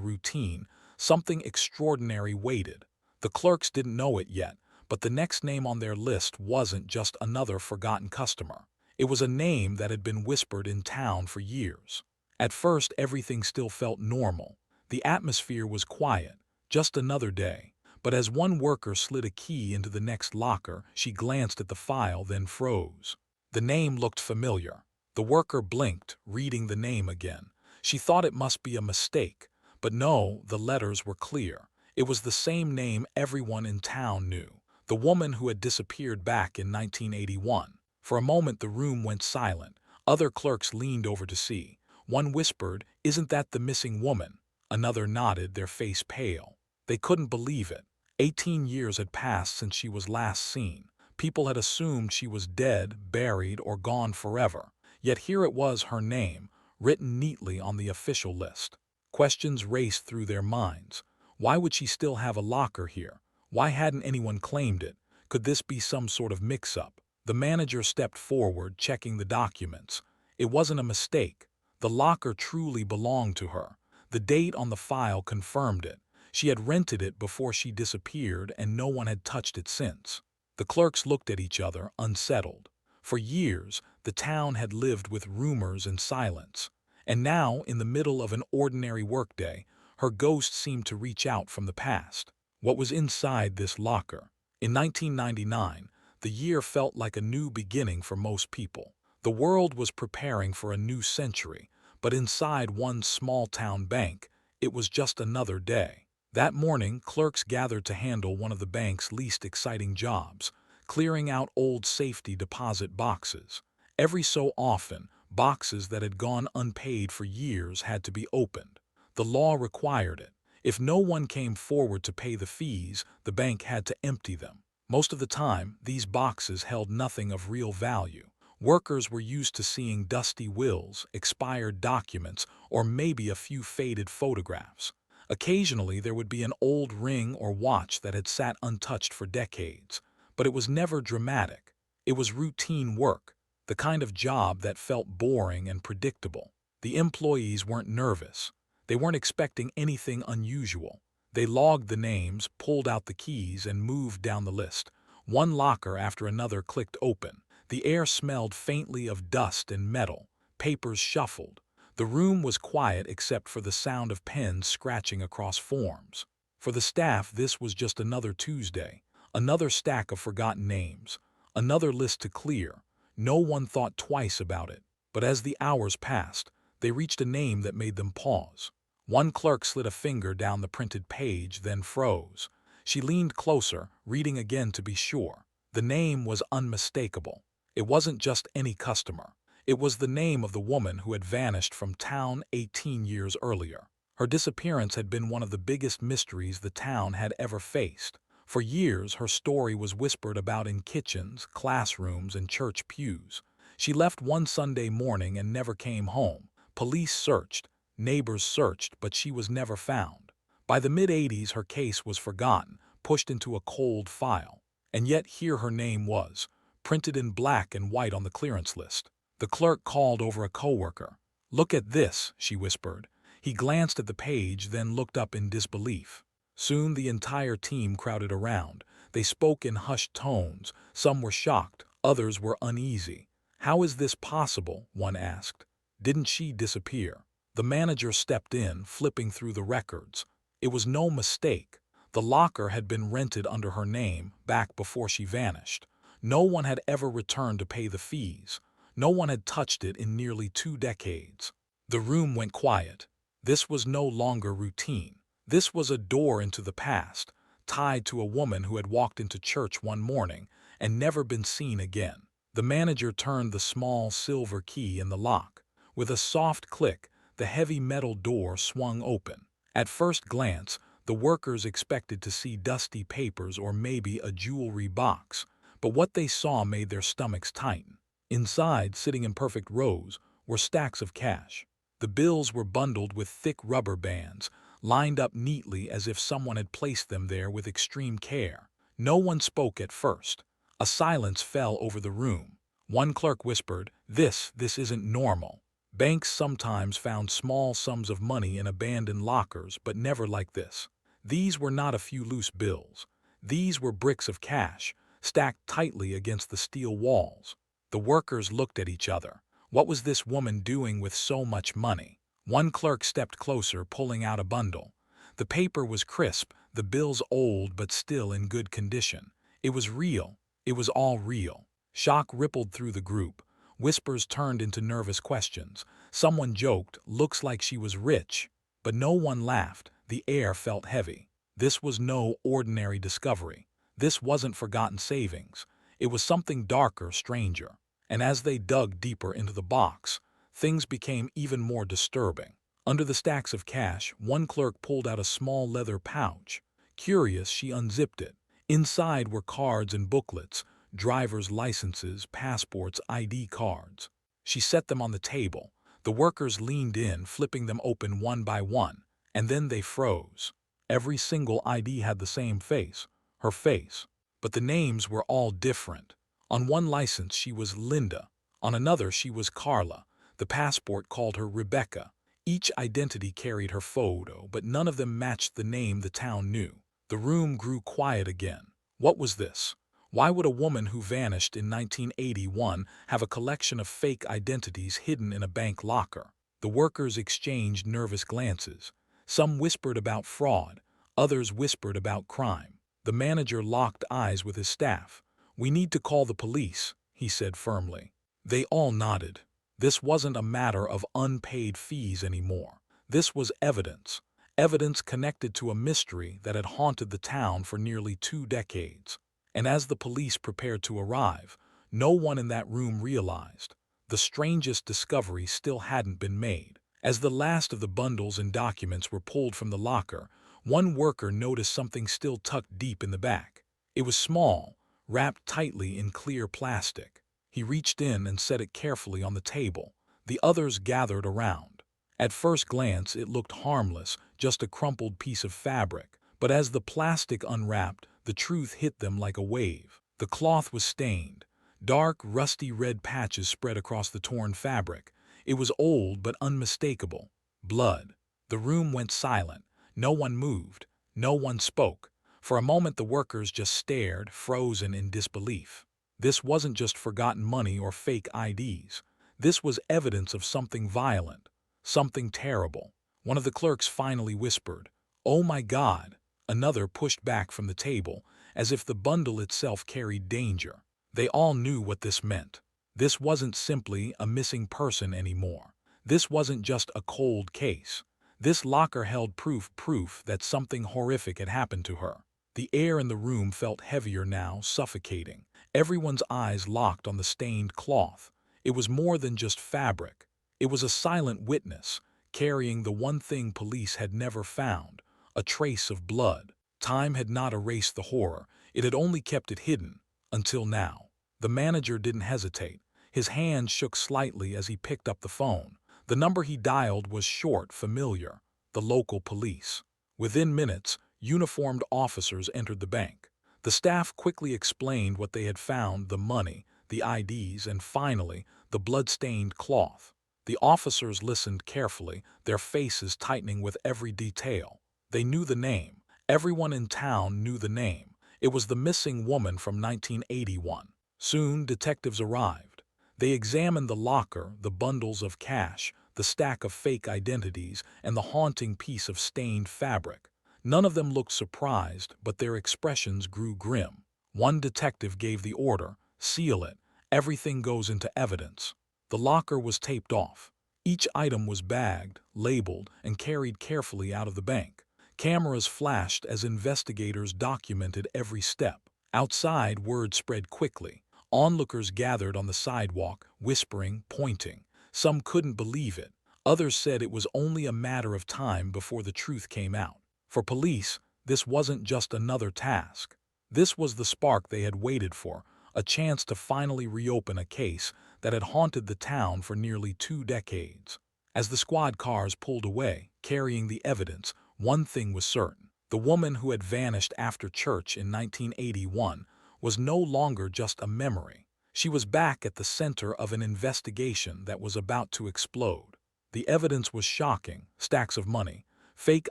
routine, something extraordinary waited. The clerks didn't know it yet, but the next name on their list wasn't just another forgotten customer. It was a name that had been whispered in town for years. At first, everything still felt normal. The atmosphere was quiet, just another day. But as one worker slid a key into the next locker, she glanced at the file, then froze. The name looked familiar. The worker blinked, reading the name again. She thought it must be a mistake, but no, the letters were clear. It was the same name everyone in town knew, the woman who had disappeared back in 1981. For a moment the room went silent. Other clerks leaned over to see. One whispered, "Isn't that the missing woman?" Another nodded, their face pale. They couldn't believe it. 18 years had passed since she was last seen. People had assumed she was dead, buried, or gone forever. Yet here it was, her name, written neatly on the official list. Questions raced through their minds. Why would she still have a locker here? Why hadn't anyone claimed it? Could this be some sort of mix-up? The manager stepped forward, checking the documents. It wasn't a mistake. The locker truly belonged to her. The date on the file confirmed it. She had rented it before she disappeared, and no one had touched it since. The clerks looked at each other, unsettled. For years, the town had lived with rumors and silence. And now, in the middle of an ordinary workday, her ghost seemed to reach out from the past. What was inside this locker? In 1999, the year felt like a new beginning for most people. The world was preparing for a new century, but inside one small-town bank, it was just another day. That morning, clerks gathered to handle one of the bank's least exciting jobs, clearing out old safety deposit boxes. Every so often, boxes that had gone unpaid for years had to be opened. The law required it. If no one came forward to pay the fees, the bank had to empty them. Most of the time, these boxes held nothing of real value. Workers were used to seeing dusty wills, expired documents, or maybe a few faded photographs. Occasionally, there would be an old ring or watch that had sat untouched for decades. But it was never dramatic. It was routine work, the kind of job that felt boring and predictable. The employees weren't nervous. They weren't expecting anything unusual. They logged the names, pulled out the keys, and moved down the list. One locker after another clicked open. The air smelled faintly of dust and metal. Papers shuffled. The room was quiet except for the sound of pens scratching across forms. For the staff, this was just another Tuesday, another stack of forgotten names, another list to clear. No one thought twice about it. But as the hours passed, they reached a name that made them pause. One clerk slid a finger down the printed page, then froze. She leaned closer, reading again to be sure. The name was unmistakable. It wasn't just any customer. It was the name of the woman who had vanished from town 18 years earlier. Her disappearance had been one of the biggest mysteries the town had ever faced. For years, her story was whispered about in kitchens, classrooms, and church pews. She left one Sunday morning and never came home. Police searched, neighbors searched, but she was never found. By the mid-80s, her case was forgotten, pushed into a cold file. And yet here her name was, printed in black and white on the clearance list. The clerk called over a coworker. "Look at this," she whispered. He glanced at the page, then looked up in disbelief. Soon the entire team crowded around. They spoke in hushed tones. Some were shocked, others were uneasy. "How is this possible?" one asked. "Didn't she disappear?" The manager stepped in, flipping through the records. It was no mistake. The locker had been rented under her name back before she vanished. No one had ever returned to pay the fees. No one had touched it in nearly 2 decades. The room went quiet. This was no longer routine. This was a door into the past, tied to a woman who had walked into church one morning and never been seen again. The manager turned the small silver key in the lock. With a soft click, the heavy metal door swung open. At first glance, the workers expected to see dusty papers or maybe a jewelry box, but what they saw made their stomachs tighten. Inside, sitting in perfect rows, were stacks of cash. The bills were bundled with thick rubber bands, lined up neatly as if someone had placed them there with extreme care. No one spoke at first. A silence fell over the room. One clerk whispered, This isn't normal. Banks sometimes found small sums of money in abandoned lockers, but never like this. These were not a few loose bills. These were bricks of cash, stacked tightly against the steel walls. The workers looked at each other. What was this woman doing with so much money? One clerk stepped closer, pulling out a bundle. The paper was crisp, the bills old but still in good condition. It was real. It was all real. Shock rippled through the group. Whispers turned into nervous questions. Someone joked, looks like she was rich. But no one laughed. The air felt heavy. This was no ordinary discovery. This wasn't forgotten savings. It was something darker, stranger. And as they dug deeper into the box, things became even more disturbing. Under the stacks of cash, one clerk pulled out a small leather pouch. Curious, she unzipped it. Inside were cards and booklets, driver's licenses, passports, ID cards. She set them on the table. The workers leaned in, flipping them open one by one, and then they froze. Every single ID had the same face, her face, but the names were all different. On one license she was Linda, on another she was Carla. The passport called her Rebecca. Each identity carried her photo, but none of them matched the name the town knew. The room grew quiet again. What was this? Why would a woman who vanished in 1981 have a collection of fake identities hidden in a bank locker? The workers exchanged nervous glances. Some whispered about fraud, others whispered about crime. The manager locked eyes with his staff. "We need to call the police," he said firmly. They all nodded. This wasn't a matter of unpaid fees anymore. This was evidence. Evidence connected to a mystery that had haunted the town for nearly 2 decades. And as the police prepared to arrive, no one in that room realized the strangest discovery still hadn't been made. As the last of the bundles and documents were pulled from the locker, one worker noticed something still tucked deep in the back. It was small, wrapped tightly in clear plastic. He reached in and set it carefully on the table. The others gathered around. At first glance, it looked harmless, just a crumpled piece of fabric. But as the plastic unwrapped, the truth hit them like a wave. The cloth was stained. Dark, rusty red patches spread across the torn fabric. It was old but unmistakable. Blood. The room went silent. No one moved. No one spoke. For a moment the workers just stared, frozen in disbelief. This wasn't just forgotten money or fake IDs. This was evidence of something violent, something terrible. One of the clerks finally whispered, "Oh my God!" Another pushed back from the table, as if the bundle itself carried danger. They all knew what this meant. This wasn't simply a missing person anymore. This wasn't just a cold case. This locker held proof that something horrific had happened to her. The air in the room felt heavier now, suffocating. Everyone's eyes locked on the stained cloth. It was more than just fabric. It was a silent witness, carrying the one thing police had never found, a trace of blood. Time had not erased the horror. It had only kept it hidden, until now. The manager didn't hesitate. His hand shook slightly as he picked up the phone. The number he dialed was short, familiar, the local police. Within minutes, uniformed officers entered the bank. The staff quickly explained what they had found, the money, the IDs, and finally, the blood-stained cloth. The officers listened carefully, their faces tightening with every detail. They knew the name. Everyone in town knew the name. It was the missing woman from 1981. Soon, detectives arrived. They examined the locker, the bundles of cash, the stack of fake identities, and the haunting piece of stained fabric. None of them looked surprised, but their expressions grew grim. One detective gave the order, "Seal it. Everything goes into evidence." The locker was taped off. Each item was bagged, labeled, and carried carefully out of the bank. Cameras flashed as investigators documented every step. Outside, word spread quickly. Onlookers gathered on the sidewalk, whispering, pointing. Some couldn't believe it. Others said it was only a matter of time before the truth came out. For police, this wasn't just another task. This was the spark they had waited for, a chance to finally reopen a case that had haunted the town for nearly 2 decades. As the squad cars pulled away, carrying the evidence, one thing was certain. The woman who had vanished after church in 1981 was no longer just a memory. She was back at the center of an investigation that was about to explode. The evidence was shocking: stacks of money, fake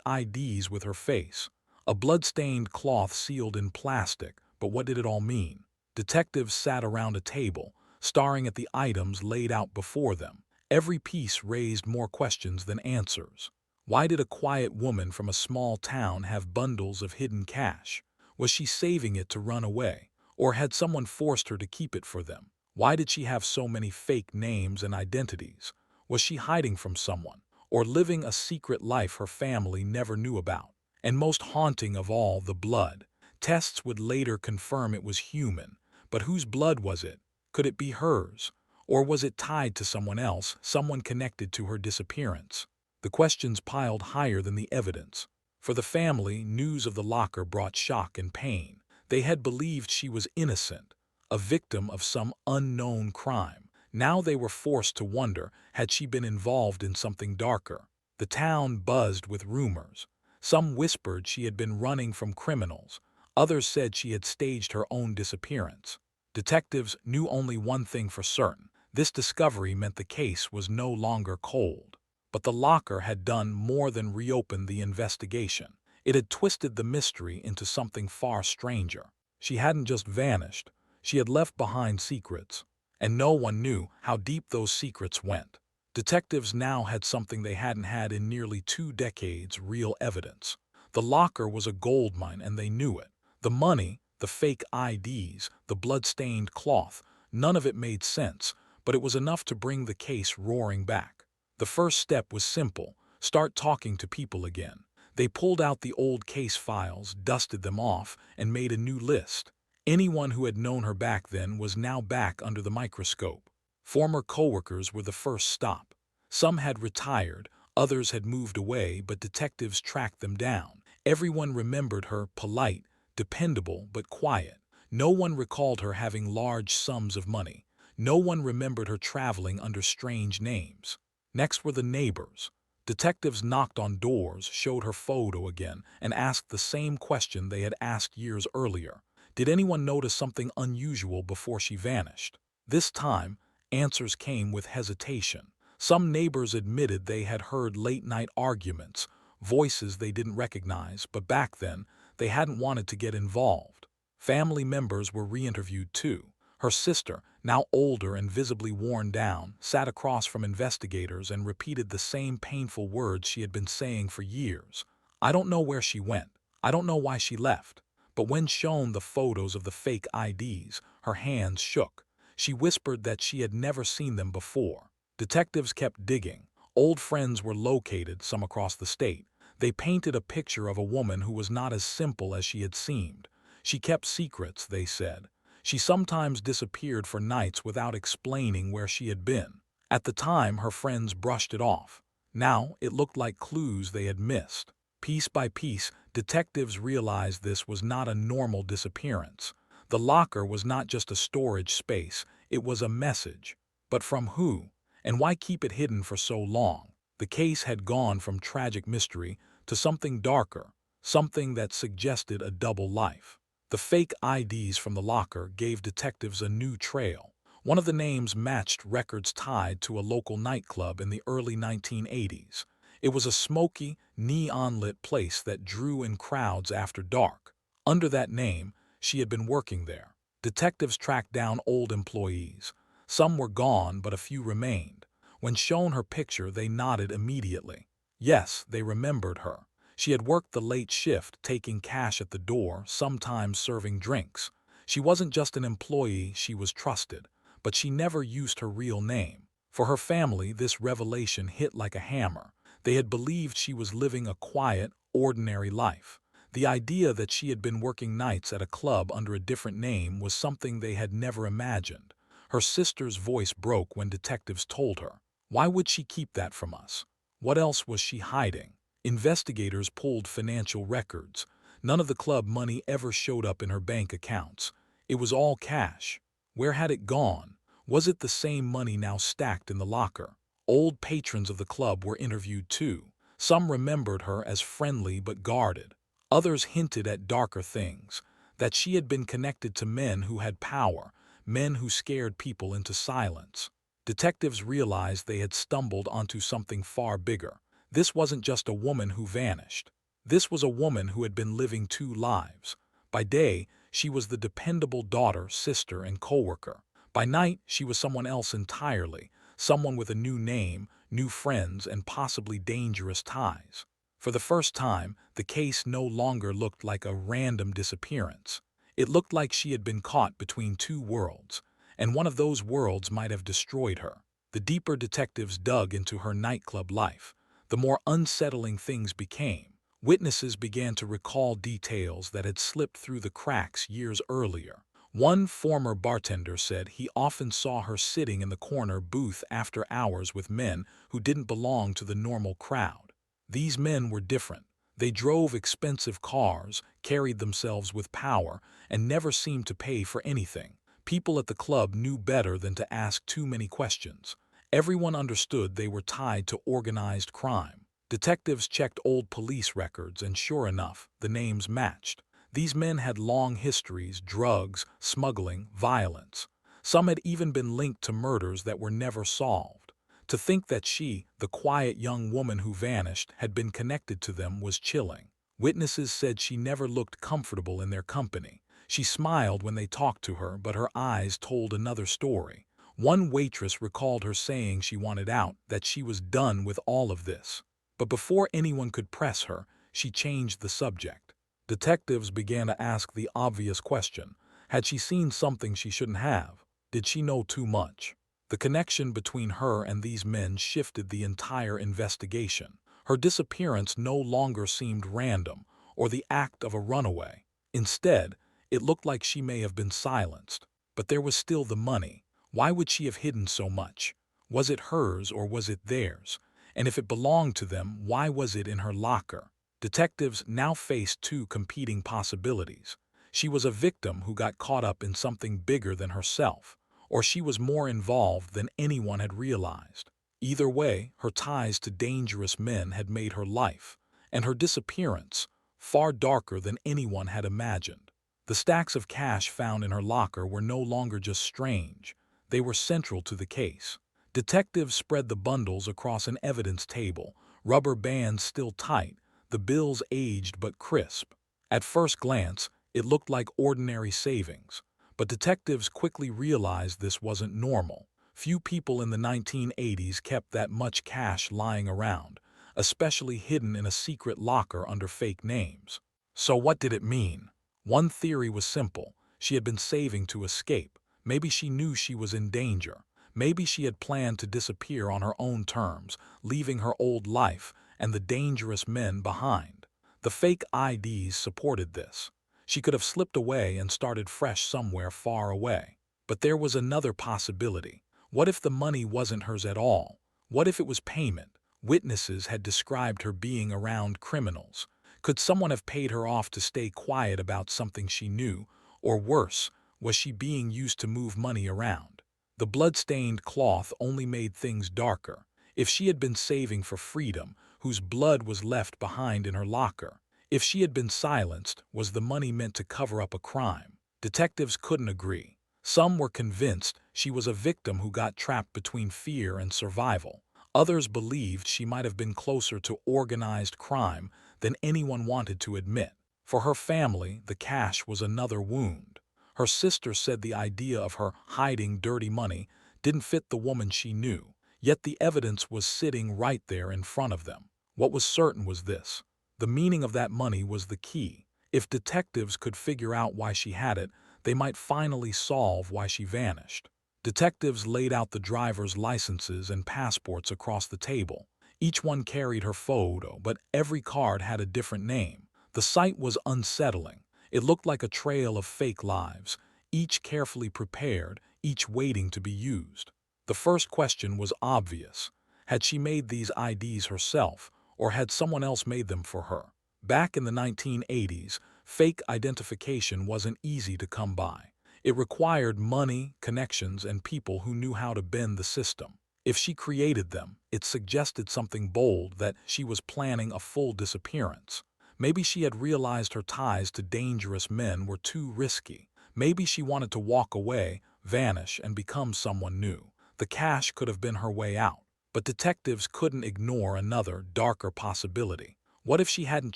IDs with her face, a blood-stained cloth sealed in plastic. But what did it all mean? Detectives sat around a table, staring at the items laid out before them. Every piece raised more questions than answers. Why did a quiet woman from a small town have bundles of hidden cash? Was she saving it to run away? Or had someone forced her to keep it for them? Why did she have so many fake names and identities? Was she hiding from someone, or living a secret life her family never knew about? And most haunting of all, the blood. Tests would later confirm it was human, but whose blood was it? Could it be hers? Or was it tied to someone else, someone connected to her disappearance? The questions piled higher than the evidence. For the family, news of the locker brought shock and pain. They had believed she was innocent, a victim of some unknown crime. Now they were forced to wonder, had she been involved in something darker? The town buzzed with rumors. Some whispered she had been running from criminals. Others said she had staged her own disappearance. Detectives knew only one thing for certain: this discovery meant the case was no longer cold. But the locker had done more than reopen the investigation. It had twisted the mystery into something far stranger. She hadn't just vanished, she had left behind secrets, and no one knew how deep those secrets went. Detectives now had something they hadn't had in nearly 2 decades: real evidence. The locker was a goldmine, and they knew it. The money, the fake IDs, the blood-stained cloth, none of it made sense, but it was enough to bring the case roaring back. The first step was simple: start talking to people again. They pulled out the old case files, dusted them off, and made a new list. Anyone who had known her back then was now back under the microscope. Former coworkers were the first stop. Some had retired, others had moved away, but detectives tracked them down. Everyone remembered her: polite, dependable, but quiet. No one recalled her having large sums of money. No one remembered her traveling under strange names. Next were the neighbors. Detectives knocked on doors, showed her photo again, and asked the same question they had asked years earlier: did anyone notice something unusual before she vanished? This time, answers came with hesitation. Some neighbors admitted they had heard late-night arguments, voices they didn't recognize, but back then, they hadn't wanted to get involved. Family members were re-interviewed too. Her sister, now older and visibly worn down, sat across from investigators and repeated the same painful words she had been saying for years. "I don't know where she went. I don't know why she left." But when shown the photos of the fake IDs, her hands shook. She whispered that she had never seen them before. Detectives kept digging. Old friends were located, some across the state. They painted a picture of a woman who was not as simple as she had seemed. She kept secrets, they said. She sometimes disappeared for nights without explaining where she had been. At the time, her friends brushed it off. Now, it looked like clues they had missed. Piece by piece, detectives realized this was not a normal disappearance. The locker was not just a storage space, it was a message. But from who? And why keep it hidden for so long? The case had gone from tragic mystery to something darker, something that suggested a double life. The fake IDs from the locker gave detectives a new trail. One of the names matched records tied to a local nightclub in the early 1980s. It was a smoky, neon-lit place that drew in crowds after dark. Under that name, she had been working there. Detectives tracked down old employees. Some were gone, but a few remained. When shown her picture, they nodded immediately. Yes, they remembered her. She had worked the late shift, taking cash at the door, sometimes serving drinks. She wasn't just an employee, she was trusted. But she never used her real name. For her family, this revelation hit like a hammer. They had believed she was living a quiet, ordinary life. The idea that she had been working nights at a club under a different name was something they had never imagined. Her sister's voice broke when detectives told her. Why would she keep that from us? What else was she hiding? Investigators pulled financial records. None of the club money ever showed up in her bank accounts. It was all cash. Where had it gone? Was it the same money now stacked in the locker? Old patrons of the club were interviewed too. Some remembered her as friendly but guarded. Others hinted at darker things, that she had been connected to men who had power, men who scared people into silence. Detectives realized they had stumbled onto something far bigger. This wasn't just a woman who vanished. This was a woman who had been living two lives. By day, she was the dependable daughter, sister, and coworker. By night, she was someone else entirely, someone with a new name, new friends, and possibly dangerous ties. For the first time, the case no longer looked like a random disappearance. It looked like she had been caught between two worlds, and one of those worlds might have destroyed her. The deeper detectives dug into her nightclub life, the more unsettling things became. Witnesses began to recall details that had slipped through the cracks years earlier. One former bartender said he often saw her sitting in the corner booth after hours with men who didn't belong to the normal crowd. These men were different. They drove expensive cars, carried themselves with power, and never seemed to pay for anything. People at the club knew better than to ask too many questions. Everyone understood they were tied to organized crime. Detectives checked old police records, and sure enough, the names matched. These men had long histories: drugs, smuggling, violence. Some had even been linked to murders that were never solved. To think that she, the quiet young woman who vanished, had been connected to them was chilling. Witnesses said she never looked comfortable in their company. She smiled when they talked to her, but her eyes told another story. One waitress recalled her saying she wanted out, that she was done with all of this. But before anyone could press her, she changed the subject. Detectives began to ask the obvious question: had she seen something she shouldn't have? Did she know too much? The connection between her and these men shifted the entire investigation. Her disappearance no longer seemed random or the act of a runaway. Instead, it looked like she may have been silenced. But there was still the money. Why would she have hidden so much? Was it hers or was it theirs? And if it belonged to them, why was it in her locker? Detectives now faced two competing possibilities. She was a victim who got caught up in something bigger than herself, or she was more involved than anyone had realized. Either way, her ties to dangerous men had made her life, and her disappearance, far darker than anyone had imagined. The stacks of cash found in her locker were no longer just strange. They were central to the case. Detectives spread the bundles across an evidence table, rubber bands still tight, the bills aged but crisp. At first glance, it looked like ordinary savings, but detectives quickly realized this wasn't normal. Few people in the 1980s kept that much cash lying around, especially hidden in a secret locker under fake names. So what did it mean? One theory was simple: she had been saving to escape. Maybe she knew she was in danger. Maybe she had planned to disappear on her own terms, leaving her old life and the dangerous men behind. The fake IDs supported this. She could have slipped away and started fresh somewhere far away. But there was another possibility. What if the money wasn't hers at all? What if it was payment? Witnesses had described her being around criminals. Could someone have paid her off to stay quiet about something she knew? Or worse, was she being used to move money around? The blood-stained cloth only made things darker. If she had been saving for freedom, whose blood was left behind in her locker? If she had been silenced, was the money meant to cover up a crime? Detectives couldn't agree. Some were convinced she was a victim who got trapped between fear and survival. Others believed she might have been closer to organized crime than anyone wanted to admit. For her family, the cash was another wound. Her sister said the idea of her hiding dirty money didn't fit the woman she knew, yet the evidence was sitting right there in front of them. What was certain was this: the meaning of that money was the key. If detectives could figure out why she had it, they might finally solve why she vanished. Detectives laid out the driver's licenses and passports across the table. Each one carried her photo, but every card had a different name. The sight was unsettling. It looked like a trail of fake lives, each carefully prepared, each waiting to be used. The first question was obvious. Had she made these IDs herself, or had someone else made them for her? Back in the 1980s, fake identification wasn't easy to come by. It required money, connections, and people who knew how to bend the system. If she created them, it suggested something bold: that she was planning a full disappearance. Maybe she had realized her ties to dangerous men were too risky. Maybe she wanted to walk away, vanish, and become someone new. The cash could have been her way out. But detectives couldn't ignore another, darker possibility. What if she hadn't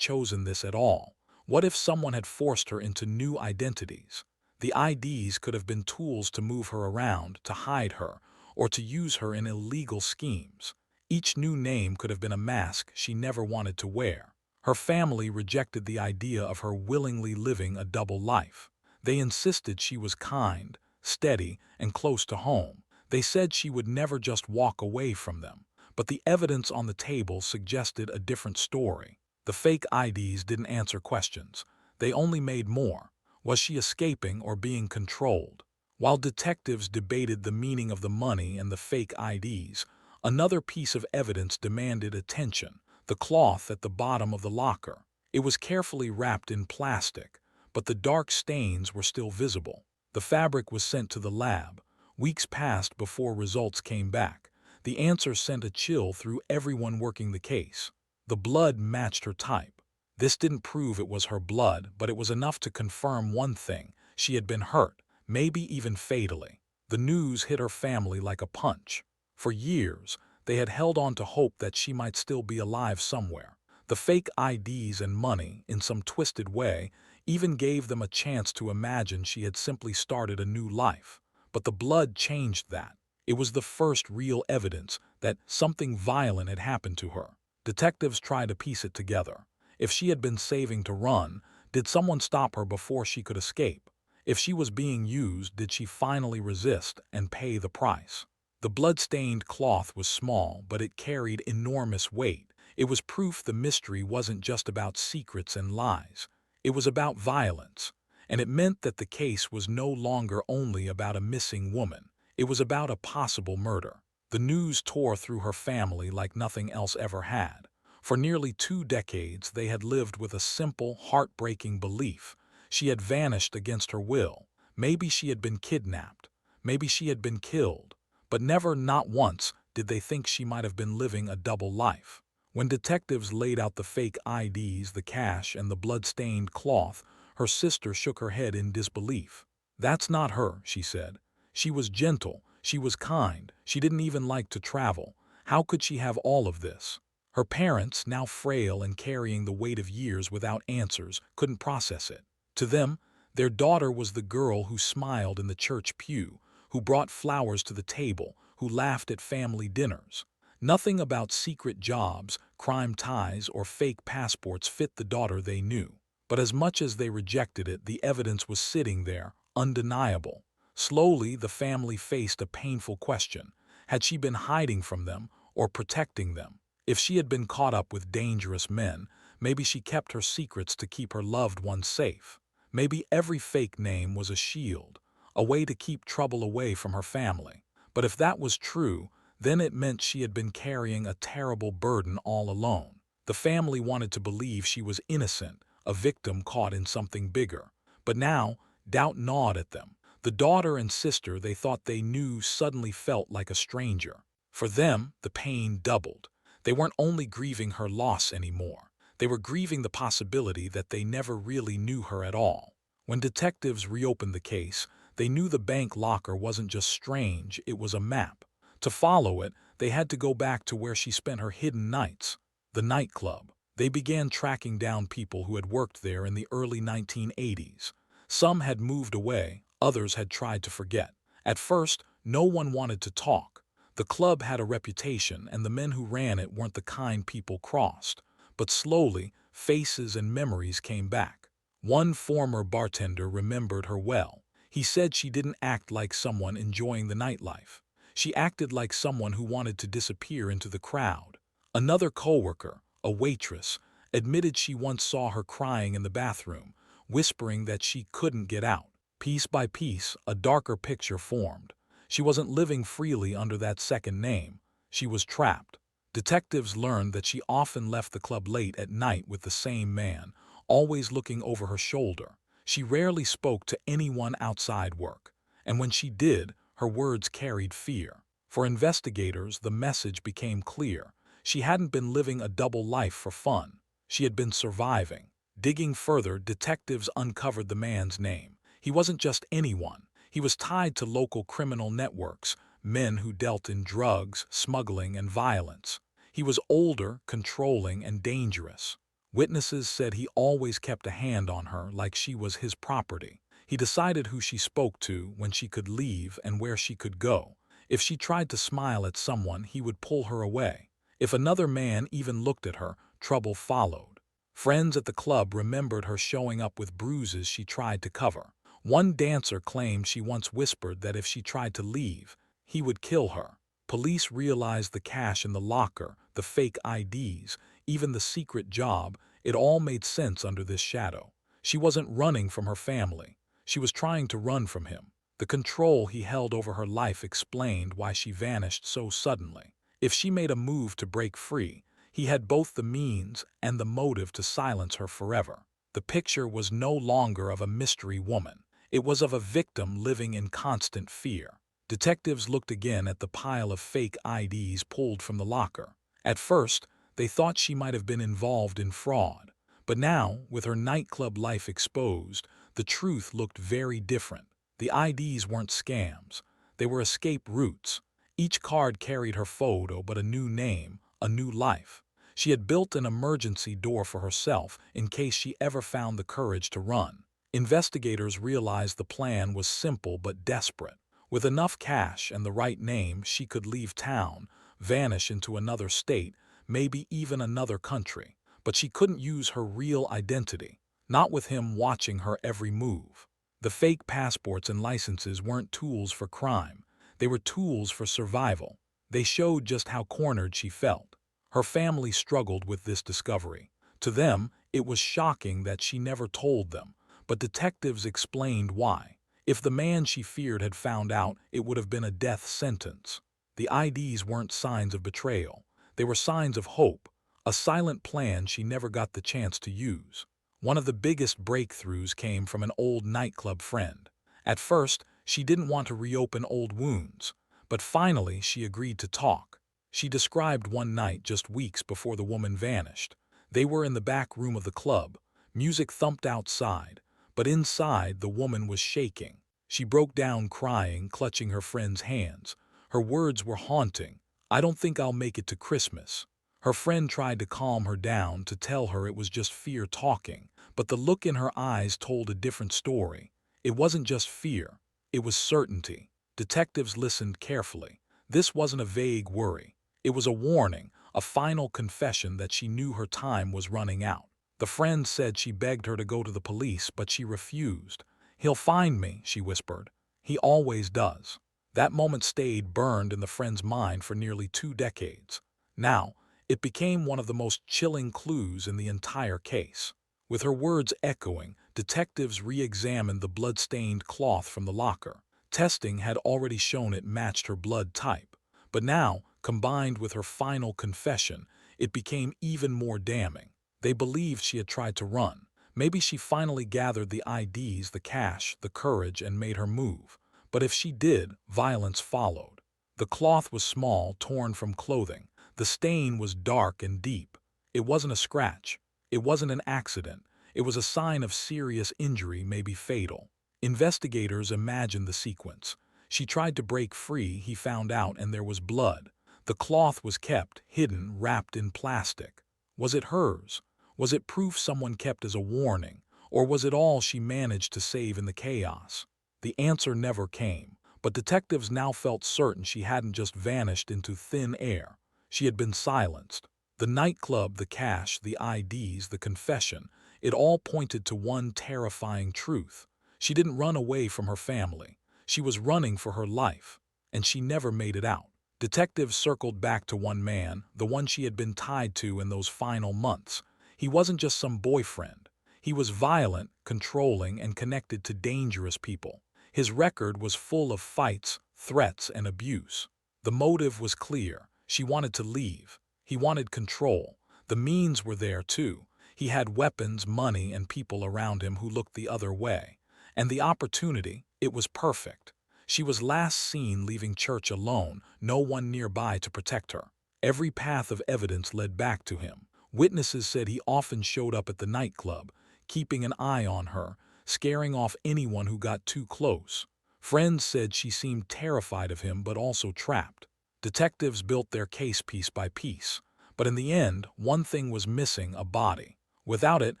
chosen this at all? What if someone had forced her into new identities? The IDs could have been tools to move her around, to hide her, or to use her in illegal schemes. Each new name could have been a mask she never wanted to wear. Her family rejected the idea of her willingly living a double life. They insisted she was kind, steady, and close to home. They said she would never just walk away from them. But the evidence on the table suggested a different story. The fake IDs didn't answer questions. They only made more. Was she escaping or being controlled? While detectives debated the meaning of the money and the fake IDs, another piece of evidence demanded attention: the cloth at the bottom of the locker. It was carefully wrapped in plastic, but the dark stains were still visible. The fabric was sent to the lab. Weeks passed before results came back. The answer sent a chill through everyone working the case. The blood matched her type. This didn't prove it was her blood, but it was enough to confirm one thing: she had been hurt, maybe even fatally. The news hit her family like a punch. For years, they had held on to hope that she might still be alive somewhere. The fake IDs and money, in some twisted way, even gave them a chance to imagine she had simply started a new life. But the blood changed that. It was the first real evidence that something violent had happened to her. Detectives tried to piece it together. If she had been saving to run, did someone stop her before she could escape? If she was being used, did she finally resist and pay the price? The blood-stained cloth was small, but it carried enormous weight. It was proof the mystery wasn't just about secrets and lies. It was about violence. And it meant that the case was no longer only about a missing woman. It was about a possible murder. The news tore through her family like nothing else ever had. For nearly 2 decades, they had lived with a simple, heartbreaking belief: she had vanished against her will. Maybe she had been kidnapped. Maybe she had been killed. But never, not once, did they think she might have been living a double life. When detectives laid out the fake IDs, the cash, and the blood-stained cloth, her sister shook her head in disbelief. "That's not her," she said. "She was gentle. She was kind. She didn't even like to travel. How could she have all of this?" Her parents, now frail and carrying the weight of years without answers, couldn't process it. To them, their daughter was the girl who smiled in the church pew, who brought flowers to the table, who laughed at family dinners. Nothing about secret jobs, crime ties, or fake passports fit the daughter they knew. But as much as they rejected it, the evidence was sitting there, undeniable. Slowly, the family faced a painful question: had she been hiding from them or protecting them? If she had been caught up with dangerous men, maybe she kept her secrets to keep her loved ones safe. Maybe every fake name was a shield, a way to keep trouble away from her family. But if that was true, then it meant she had been carrying a terrible burden all alone. The family wanted to believe she was innocent, a victim caught in something bigger. But now, doubt gnawed at them. The daughter and sister they thought they knew suddenly felt like a stranger. For them, the pain doubled. They weren't only grieving her loss anymore. They were grieving the possibility that they never really knew her at all. When detectives reopened the case, they knew the bank locker wasn't just strange, it was a map. To follow it, they had to go back to where she spent her hidden nights, the nightclub. They began tracking down people who had worked there in the early 1980s. Some had moved away, others had tried to forget. At first, no one wanted to talk. The club had a reputation, and the men who ran it weren't the kind people crossed. But slowly, faces and memories came back. One former bartender remembered her well. He said she didn't act like someone enjoying the nightlife. She acted like someone who wanted to disappear into the crowd. Another coworker, a waitress, admitted she once saw her crying in the bathroom, whispering that she couldn't get out. Piece by piece, a darker picture formed. She wasn't living freely under that second name. She was trapped. Detectives learned that she often left the club late at night with the same man, always looking over her shoulder. She rarely spoke to anyone outside work, and when she did, her words carried fear. For investigators, the message became clear. She hadn't been living a double life for fun. She had been surviving. Digging further, detectives uncovered the man's name. He wasn't just anyone. He was tied to local criminal networks, men who dealt in drugs, smuggling, and violence. He was older, controlling, and dangerous. Witnesses said he always kept a hand on her like she was his property. He decided who she spoke to, when she could leave, and where she could go. If she tried to smile at someone, he would pull her away. If another man even looked at her, trouble followed. Friends at the club remembered her showing up with bruises she tried to cover. One dancer claimed she once whispered that if she tried to leave, he would kill her. Police realized the cash in the locker, the fake IDs, even the secret job. It all made sense under this shadow. She wasn't running from her family. She was trying to run from him. The control he held over her life explained why she vanished so suddenly. If she made a move to break free, he had both the means and the motive to silence her forever. The picture was no longer of a mystery woman. It was of a victim living in constant fear. Detectives looked again at the pile of fake IDs pulled from the locker. At first, they thought she might have been involved in fraud. But now, with her nightclub life exposed, the truth looked very different. The IDs weren't scams. They were escape routes. Each card carried her photo but a new name, a new life. She had built an emergency door for herself in case she ever found the courage to run. Investigators realized the plan was simple but desperate. With enough cash and the right name, she could leave town, vanish into another state, maybe even another country. But she couldn't use her real identity, not with him watching her every move. The fake passports and licenses weren't tools for crime. They were tools for survival. They showed just how cornered she felt. Her family struggled with this discovery. To them, it was shocking that she never told them, but detectives explained why. If the man she feared had found out, it would have been a death sentence. The IDs weren't signs of betrayal. They were signs of hope, a silent plan she never got the chance to use. One of the biggest breakthroughs came from an old nightclub friend. At first, she didn't want to reopen old wounds, but finally she agreed to talk. She described one night just weeks before the woman vanished. They were in the back room of the club. Music thumped outside, but inside the woman was shaking. She broke down crying, clutching her friend's hands. Her words were haunting. "I don't think I'll make it to Christmas." Her friend tried to calm her down, to tell her it was just fear talking, but the look in her eyes told a different story. It wasn't just fear, it was certainty. Detectives listened carefully. This wasn't a vague worry. It was a warning, a final confession that she knew her time was running out. The friend said she begged her to go to the police, but she refused. "He'll find me," she whispered. "He always does." That moment stayed burned in the friend's mind for nearly 2 decades. Now, it became one of the most chilling clues in the entire case. With her words echoing, detectives re-examined the blood-stained cloth from the locker. Testing had already shown it matched her blood type. But now, combined with her final confession, it became even more damning. They believed she had tried to run. Maybe she finally gathered the IDs, the cash, the courage, and made her move. But if she did, violence followed. The cloth was small, torn from clothing. The stain was dark and deep. It wasn't a scratch. It wasn't an accident. It was a sign of serious injury, maybe fatal. Investigators imagined the sequence. She tried to break free, he found out, and there was blood. The cloth was kept, hidden, wrapped in plastic. Was it hers? Was it proof someone kept as a warning? Or was it all she managed to save in the chaos? The answer never came, but detectives now felt certain she hadn't just vanished into thin air. She had been silenced. The nightclub, the cash, the IDs, the confession, it all pointed to one terrifying truth. She didn't run away from her family. She was running for her life, and she never made it out. Detectives circled back to one man, the one she had been tied to in those final months. He wasn't just some boyfriend. He was violent, controlling, and connected to dangerous people. His record was full of fights, threats, and abuse. The motive was clear. She wanted to leave. He wanted control. The means were there too. He had weapons, money, and people around him who looked the other way. And the opportunity, it was perfect. She was last seen leaving church alone, no one nearby to protect her. Every path of evidence led back to him. Witnesses said he often showed up at the nightclub, keeping an eye on her, scaring off anyone who got too close. Friends said she seemed terrified of him but also trapped. Detectives built their case piece by piece. But in the end, one thing was missing: a body. Without it,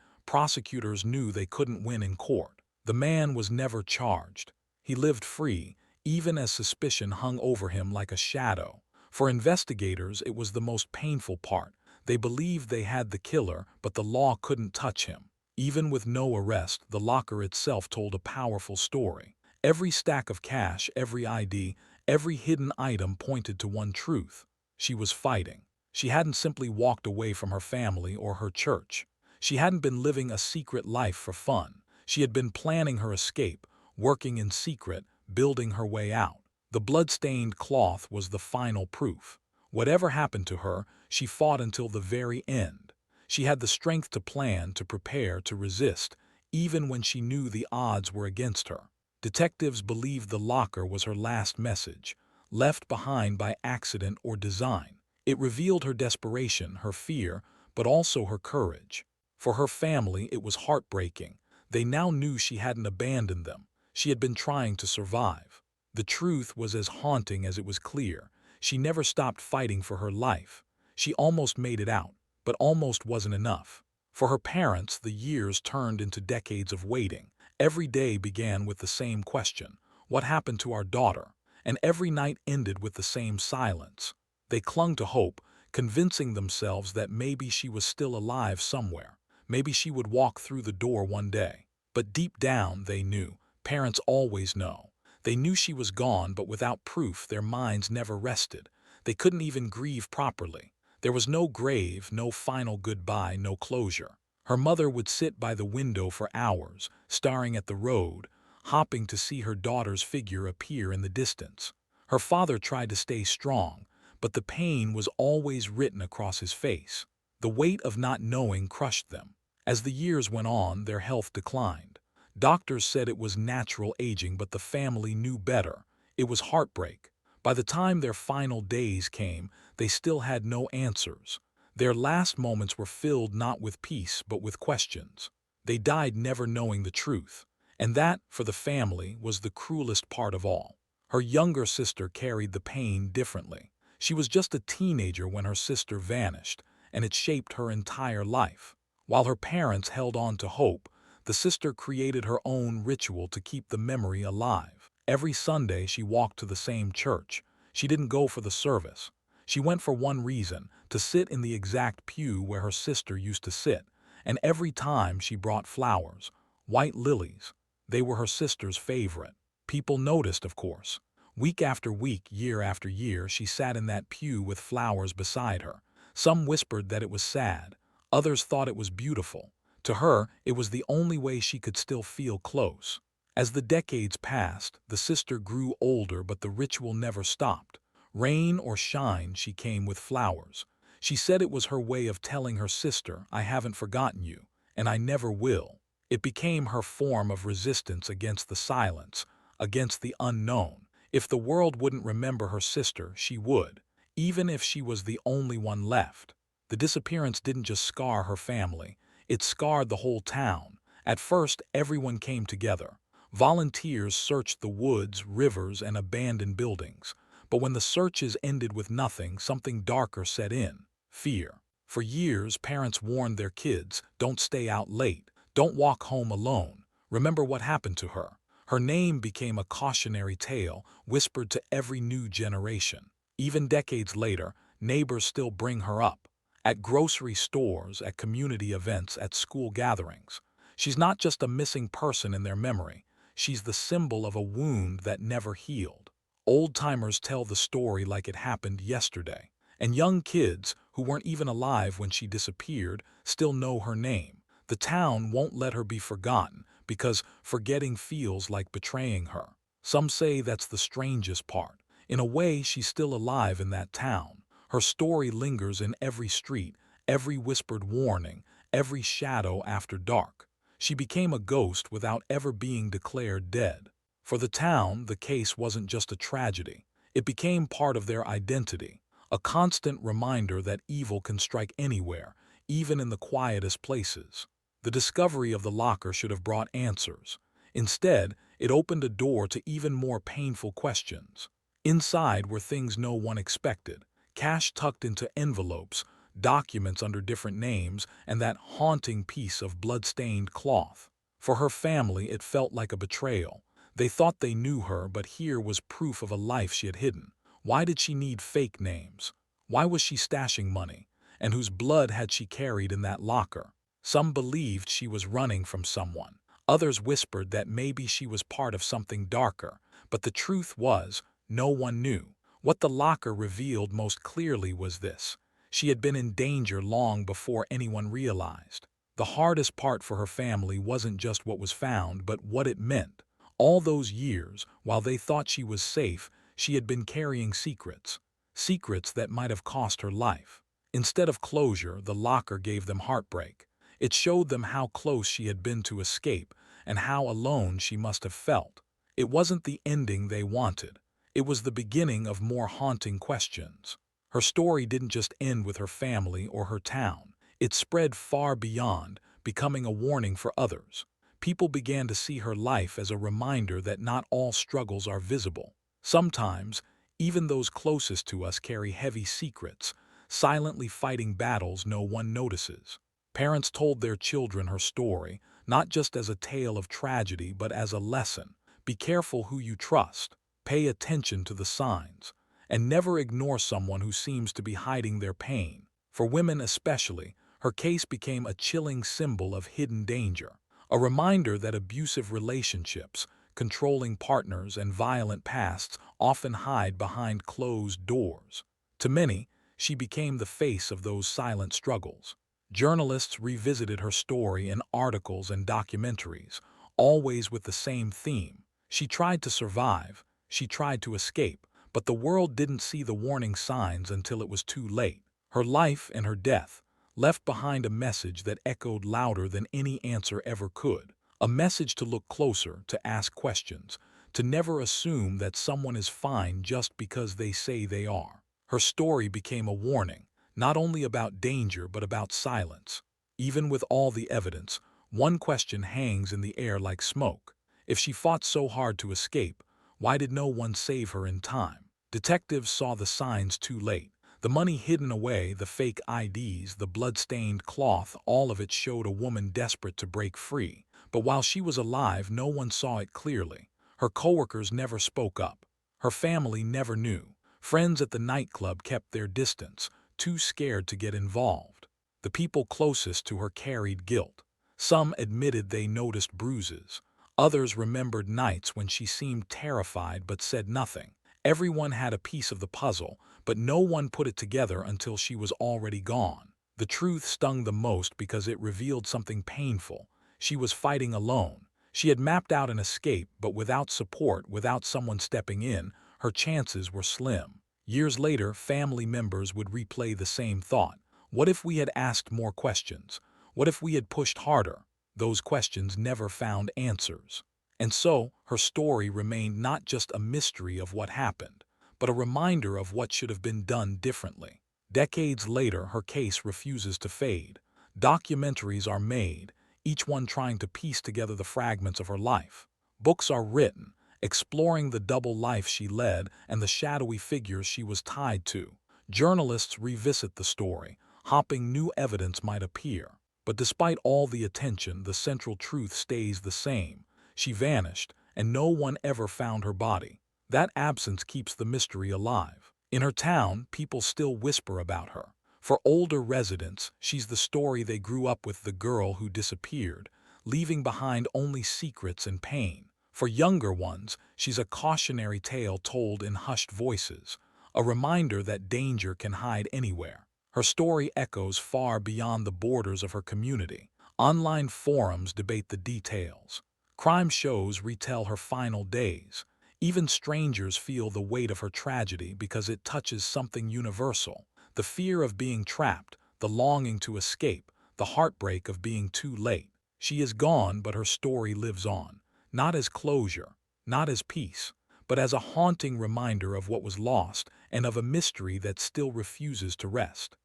prosecutors knew they couldn't win in court. The man was never charged. He lived free, even as suspicion hung over him like a shadow. For investigators, it was the most painful part. They believed they had the killer, but the law couldn't touch him. Even with no arrest, the locker itself told a powerful story. Every stack of cash, every ID, every hidden item pointed to one truth: she was fighting. She hadn't simply walked away from her family or her church. She hadn't been living a secret life for fun. She had been planning her escape, working in secret, building her way out. The blood-stained cloth was the final proof. Whatever happened to her, she fought until the very end. She had the strength to plan, to prepare, to resist, even when she knew the odds were against her. Detectives believed the locker was her last message, left behind by accident or design. It revealed her desperation, her fear, but also her courage. For her family, it was heartbreaking. They now knew she hadn't abandoned them. She had been trying to survive. The truth was as haunting as it was clear. She never stopped fighting for her life. She almost made it out, but almost wasn't enough. For her parents, the years turned into decades of waiting. Every day began with the same question: what happened to our daughter? And every night ended with the same silence. They clung to hope, convincing themselves that maybe she was still alive somewhere. Maybe she would walk through the door one day. But deep down, they knew. Parents always know. They knew she was gone, but without proof, their minds never rested. They couldn't even grieve properly. There was no grave, no final goodbye, no closure. Her mother would sit by the window for hours, staring at the road, hoping to see her daughter's figure appear in the distance. Her father tried to stay strong, but the pain was always written across his face. The weight of not knowing crushed them. As the years went on, their health declined. Doctors said it was natural aging, but the family knew better. It was heartbreak. By the time their final days came, they still had no answers. Their last moments were filled not with peace, but with questions. They died never knowing the truth. And that, for the family, was the cruelest part of all. Her younger sister carried the pain differently. She was just a teenager when her sister vanished, and it shaped her entire life. While her parents held on to hope, the sister created her own ritual to keep the memory alive. Every Sunday she walked to the same church. She didn't go for the service. She went for one reason: to sit in the exact pew where her sister used to sit. And every time she brought flowers, white lilies. They were her sister's favorite. People noticed, of course. Week after week, year after year, she sat in that pew with flowers beside her. Some whispered that it was sad. Others thought it was beautiful. To her, it was the only way she could still feel close. As the decades passed, the sister grew older, but the ritual never stopped. Rain or shine, she came with flowers. She said it was her way of telling her sister, "I haven't forgotten you, and I never will." It became her form of resistance against the silence, against the unknown. If the world wouldn't remember her sister, she would, even if she was the only one left. The disappearance didn't just scar her family, it scarred the whole town. At first, everyone came together. Volunteers searched the woods, rivers, and abandoned buildings. But when the searches ended with nothing, something darker set in: fear. For years, parents warned their kids, "Don't stay out late. Don't walk home alone. Remember what happened to her." Her name became a cautionary tale, whispered to every new generation. Even decades later, neighbors still bring her up. At grocery stores, at community events, at school gatherings. She's not just a missing person in their memory. She's the symbol of a wound that never healed. Old-timers tell the story like it happened yesterday. And young kids, who weren't even alive when she disappeared, still know her name. The town won't let her be forgotten, because forgetting feels like betraying her. Some say that's the strangest part. In a way, she's still alive in that town. Her story lingers in every street, every whispered warning, every shadow after dark. She became a ghost without ever being declared dead. For the town, the case wasn't just a tragedy. It became part of their identity, a constant reminder that evil can strike anywhere, even in the quietest places. The discovery of the locker should have brought answers. Instead, it opened a door to even more painful questions. Inside were things no one expected: cash tucked into envelopes, documents under different names, and that haunting piece of blood-stained cloth. For her family, it felt like a betrayal. They thought they knew her, but here was proof of a life she had hidden. Why did she need fake names? Why was she stashing money? And whose blood had she carried in that locker? Some believed she was running from someone. Others whispered that maybe she was part of something darker. But the truth was, no one knew. What the locker revealed most clearly was this: she had been in danger long before anyone realized. The hardest part for her family wasn't just what was found, but what it meant. All those years, while they thought she was safe, she had been carrying secrets. Secrets that might have cost her life. Instead of closure, the locker gave them heartbreak. It showed them how close she had been to escape and how alone she must have felt. It wasn't the ending they wanted. It was the beginning of more haunting questions. Her story didn't just end with her family or her town. It spread far beyond, becoming a warning for others. People began to see her life as a reminder that not all struggles are visible. Sometimes, even those closest to us carry heavy secrets, silently fighting battles no one notices. Parents told their children her story, not just as a tale of tragedy but as a lesson. Be careful who you trust, pay attention to the signs, and never ignore someone who seems to be hiding their pain. For women especially, her case became a chilling symbol of hidden danger, a reminder that abusive relationships, controlling partners, and violent pasts often hide behind closed doors. To many, she became the face of those silent struggles. Journalists revisited her story in articles and documentaries, always with the same theme. She tried to survive, she tried to escape, but the world didn't see the warning signs until it was too late. Her life and her death left behind a message that echoed louder than any answer ever could. A message to look closer, to ask questions, to never assume that someone is fine just because they say they are. Her story became a warning, not only about danger but about silence. Even with all the evidence, one question hangs in the air like smoke. If she fought so hard to escape, why did no one save her in time? Detectives saw the signs too late. The money hidden away, the fake IDs, the blood-stained cloth, all of it showed a woman desperate to break free. But while she was alive, no one saw it clearly. Her coworkers never spoke up. Her family never knew. Friends at the nightclub kept their distance, too scared to get involved. The people closest to her carried guilt. Some admitted they noticed bruises. Others remembered nights when she seemed terrified but said nothing. Everyone had a piece of the puzzle, but no one put it together until she was already gone. The truth stung the most because it revealed something painful. She was fighting alone. She had mapped out an escape, but without support, without someone stepping in, her chances were slim. Years later, family members would replay the same thought. What if we had asked more questions? What if we had pushed harder? Those questions never found answers. And so, her story remained not just a mystery of what happened, but a reminder of what should have been done differently. Decades later, her case refuses to fade. Documentaries are made, each one trying to piece together the fragments of her life. Books are written, exploring the double life she led and the shadowy figures she was tied to. Journalists revisit the story, hoping new evidence might appear. But despite all the attention, the central truth stays the same. She vanished, and no one ever found her body. That absence keeps the mystery alive. In her town, people still whisper about her. For older residents, she's the story they grew up with, the girl who disappeared, leaving behind only secrets and pain. For younger ones, she's a cautionary tale told in hushed voices, a reminder that danger can hide anywhere. Her story echoes far beyond the borders of her community. Online forums debate the details. Crime shows retell her final days. Even strangers feel the weight of her tragedy because it touches something universal: the fear of being trapped, the longing to escape, the heartbreak of being too late. She is gone, but her story lives on, not as closure, not as peace, but as a haunting reminder of what was lost and of a mystery that still refuses to rest.